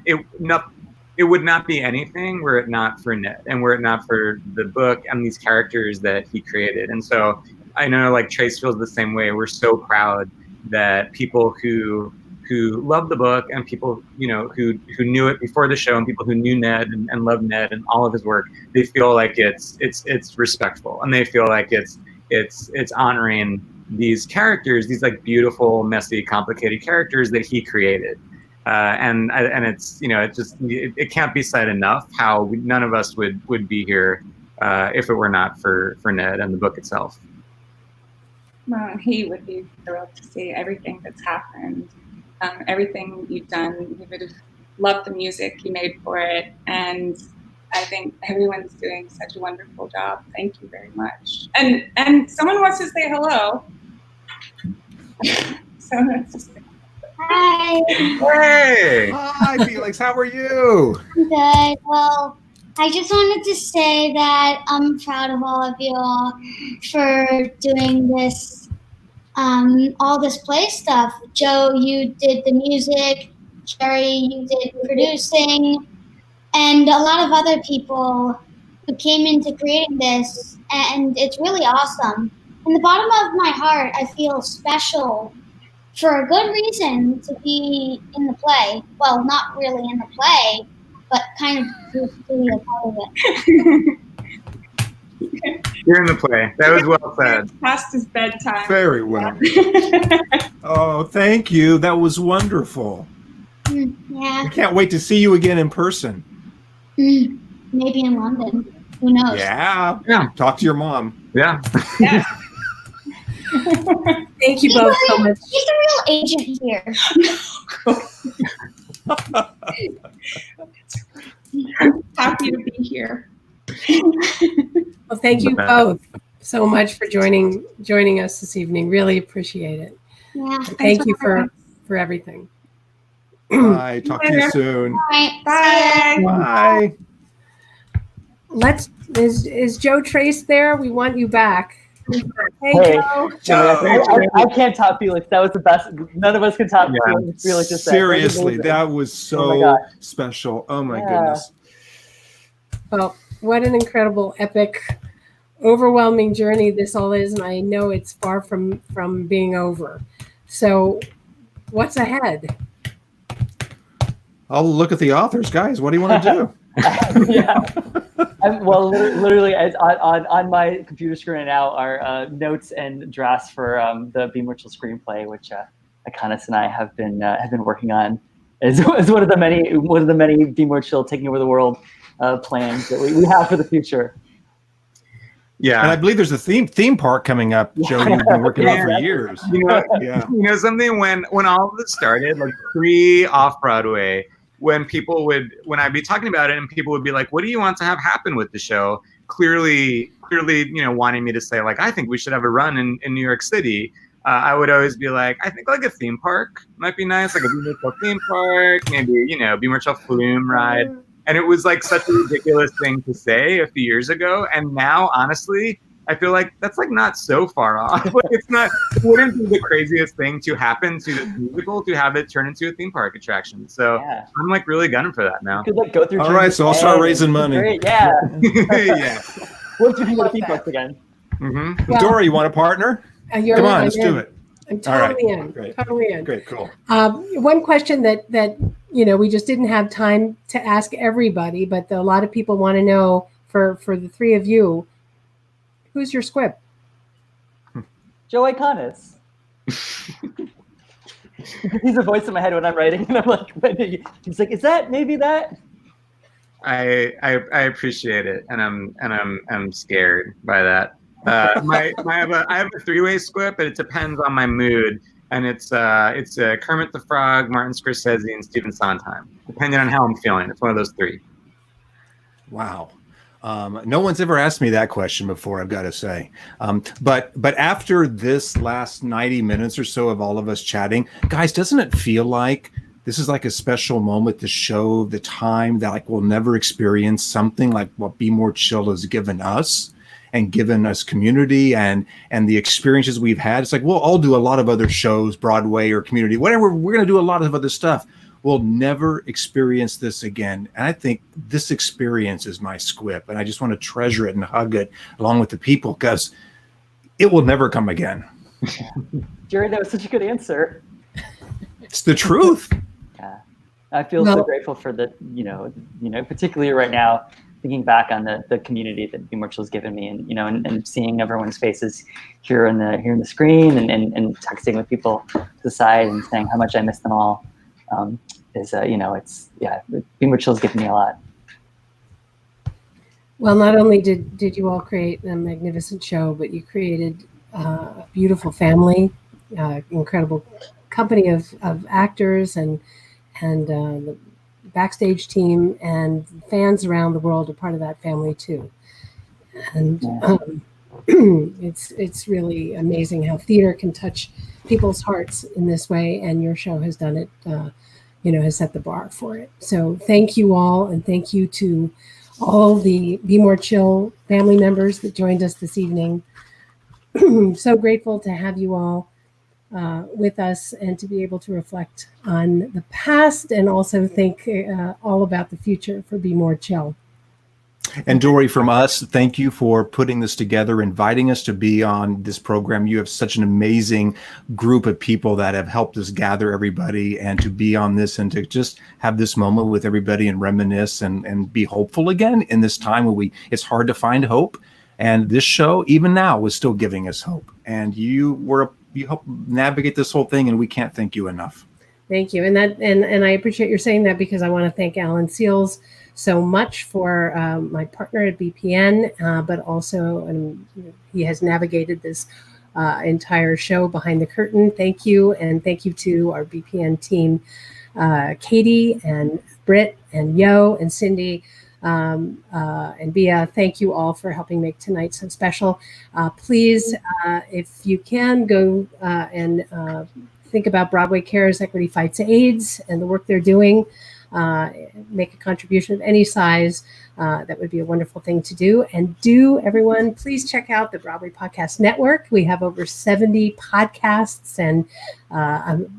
would not be anything were it not for Ned, and were it not for the book and these characters that he created. And so I know like Trace feels the same way. We're so proud that people who love the book, and people who knew it before the show, and people who knew Ned and loved Ned and all of his work, they feel like it's respectful, and they feel like it's honoring these characters, these like beautiful, messy, complicated characters that he created. And it's it can't be said enough how none of us would be here if it were not for Ned and the book itself. Well, he would be thrilled to see everything that's happened. Everything you've done. He would have loved the music you made for it, and I think everyone's doing such a wonderful job. Thank you very much. And someone wants to say hello. So let's just say hi. Hey. Hi, Felix. How are you? I'm good. Well, I just wanted to say that I'm proud of all of you all for doing this. All this play stuff. Joe, you did the music. Jerry, you did producing. And a lot of other people who came into creating this. And it's really awesome. in the bottom of my heart, I feel special for a good reason to be in the play. Well, not really in the play, but kind of just to be a part of it. You're in the play. That was well said. Past his bedtime. Very well. Oh, thank you. That was wonderful. Yeah. I can't wait to see you again in person. Maybe in London. Who knows? Yeah. Talk to your mom. Yeah. Thank you both so much. He's a real agent here. Happy to be here. Well, thank you both so much for joining us this evening. Really appreciate it. Yeah. And thank you for everything. Bye. Talk to you soon. Bye. Bye. Is Joe Trace there? We want you back. Hey, Joe. I can't top Felix. That was the best. None of us can top Felix. Just Seriously, that was so special. Oh my goodness. Well, what an incredible, epic, overwhelming journey this all is, and I know it's far from being over. So, what's ahead? I'll look at the authors, guys. What do you want to do? Well, literally, on my computer screen now are notes and drafts for the B. Mitchell screenplay, which Iconis and I have been working on. As one of the many B. Mitchell taking over the world plans that we have for the future. Yeah, and I believe there's a theme park coming up, Joe. You've been working on for years. You know something, when all of this started, like pre-off Broadway, when I'd be talking about it and people would be like, what do you want to have happen with the show? Clearly, wanting me to say, like, I think we should have a run in New York City. I would always be like, I think like a theme park might be nice, like a B. Mitchell theme park, maybe, B. Mitchell flume ride. And it was like such a ridiculous thing to say a few years ago. And now, honestly, I feel like that's like not so far off. Like it wouldn't be the craziest thing to happen to the musical to have it turn into a theme park attraction. So I'm like really gunning for that now. Could like go through. All right, so I'll start raising money. Great, yeah. Yeah. What if you do theme parks again? Mm-hmm. Well, Dora, you want a partner? Come on, let's do it. I'm totally in. Great. Totally in. Great, cool. One question that we just didn't have time to ask everybody, but a lot of people want to know for the three of you, who's your squib? Joe Iconis. He's a voice in my head when I'm writing, and I'm like, he's like, is that maybe that? I appreciate it, and I'm scared by that. I have a three-way squib, but it depends on my mood, and it's Kermit the Frog, Martin Scorsese, and Stephen Sondheim, depending on how I'm feeling. It's one of those three. Wow. No one's ever asked me that question before, I've got to say. But after this last 90 minutes or so of all of us chatting, guys, doesn't it feel like this is like a special moment to show the time that like we'll never experience something like what Be More Chill has given us and given us community and the experiences we've had? It's like we'll all do a lot of other shows, Broadway or community, whatever. We're going to do a lot of other stuff. We'll never experience this again. And I think this experience is my squib. And I just want to treasure it and hug it along with the people because it will never come again. Jerry, that was such a good answer. It's the truth. Yeah. I feel so grateful for the, particularly right now, thinking back on the community that B. Mitchell has given me and, and seeing everyone's faces here on the screen and texting with people to the side and saying how much I miss them all. B. Mitchell has given me a lot. Well, not only did you all create a magnificent show, but you created a beautiful family, incredible company of actors and the backstage team and fans around the world are part of that family too. And it's really amazing how theater can touch people's hearts in this way, and your show has done it. Has set the bar for it. So thank you all, and thank you to all the Be More Chill family members that joined us this evening. So grateful to have you all with us and to be able to reflect on the past and also think all about the future for Be More Chill. And Dory, from us, thank you for putting this together, inviting us to be on this program. You have such an amazing group of people that have helped us gather everybody and to be on this and to just have this moment with everybody and reminisce and be hopeful again in this time where it's hard to find hope. And this show, even now, was still giving us hope. And you helped navigate this whole thing, and we can't thank you enough. Thank you. And I appreciate your saying that, because I want to thank Alan Seals so much for my partner at BPN, but also he has navigated this entire show behind the curtain. Thank you. And thank you to our BPN team, Katie and Britt and Yo and Cindy and Bia. Thank you all for helping make tonight so special. Please, if you can, go and think about Broadway Cares Equity Fights AIDS and the work they're doing. Make a contribution of any size. That would be a wonderful thing to do. And everyone, please check out the Broadway Podcast Network. We have over 70 podcasts and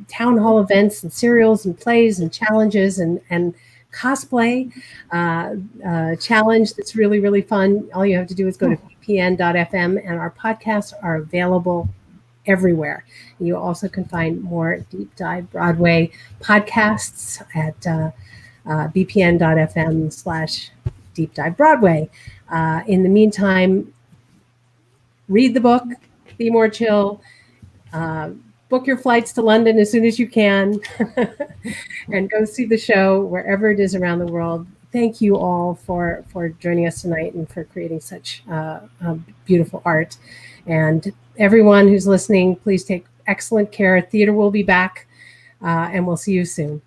town hall events and serials and plays and challenges and cosplay challenge that's really, really fun. All you have to do is go to bpn.fm, and our podcasts are available everywhere. You also can find more Deep Dive Broadway podcasts at bpn.fm/Deep Dive Broadway. In the meantime, read the book, Be More Chill, book your flights to London as soon as you can, and go see the show wherever it is around the world. Thank you all for joining us tonight and for creating such beautiful art. And everyone who's listening, please take excellent care. Theater will be back, and we'll see you soon.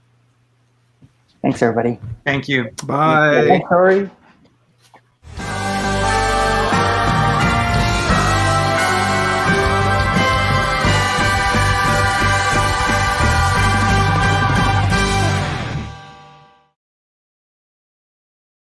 Thanks, everybody. Thank you. Bye. Thanks, Hurry.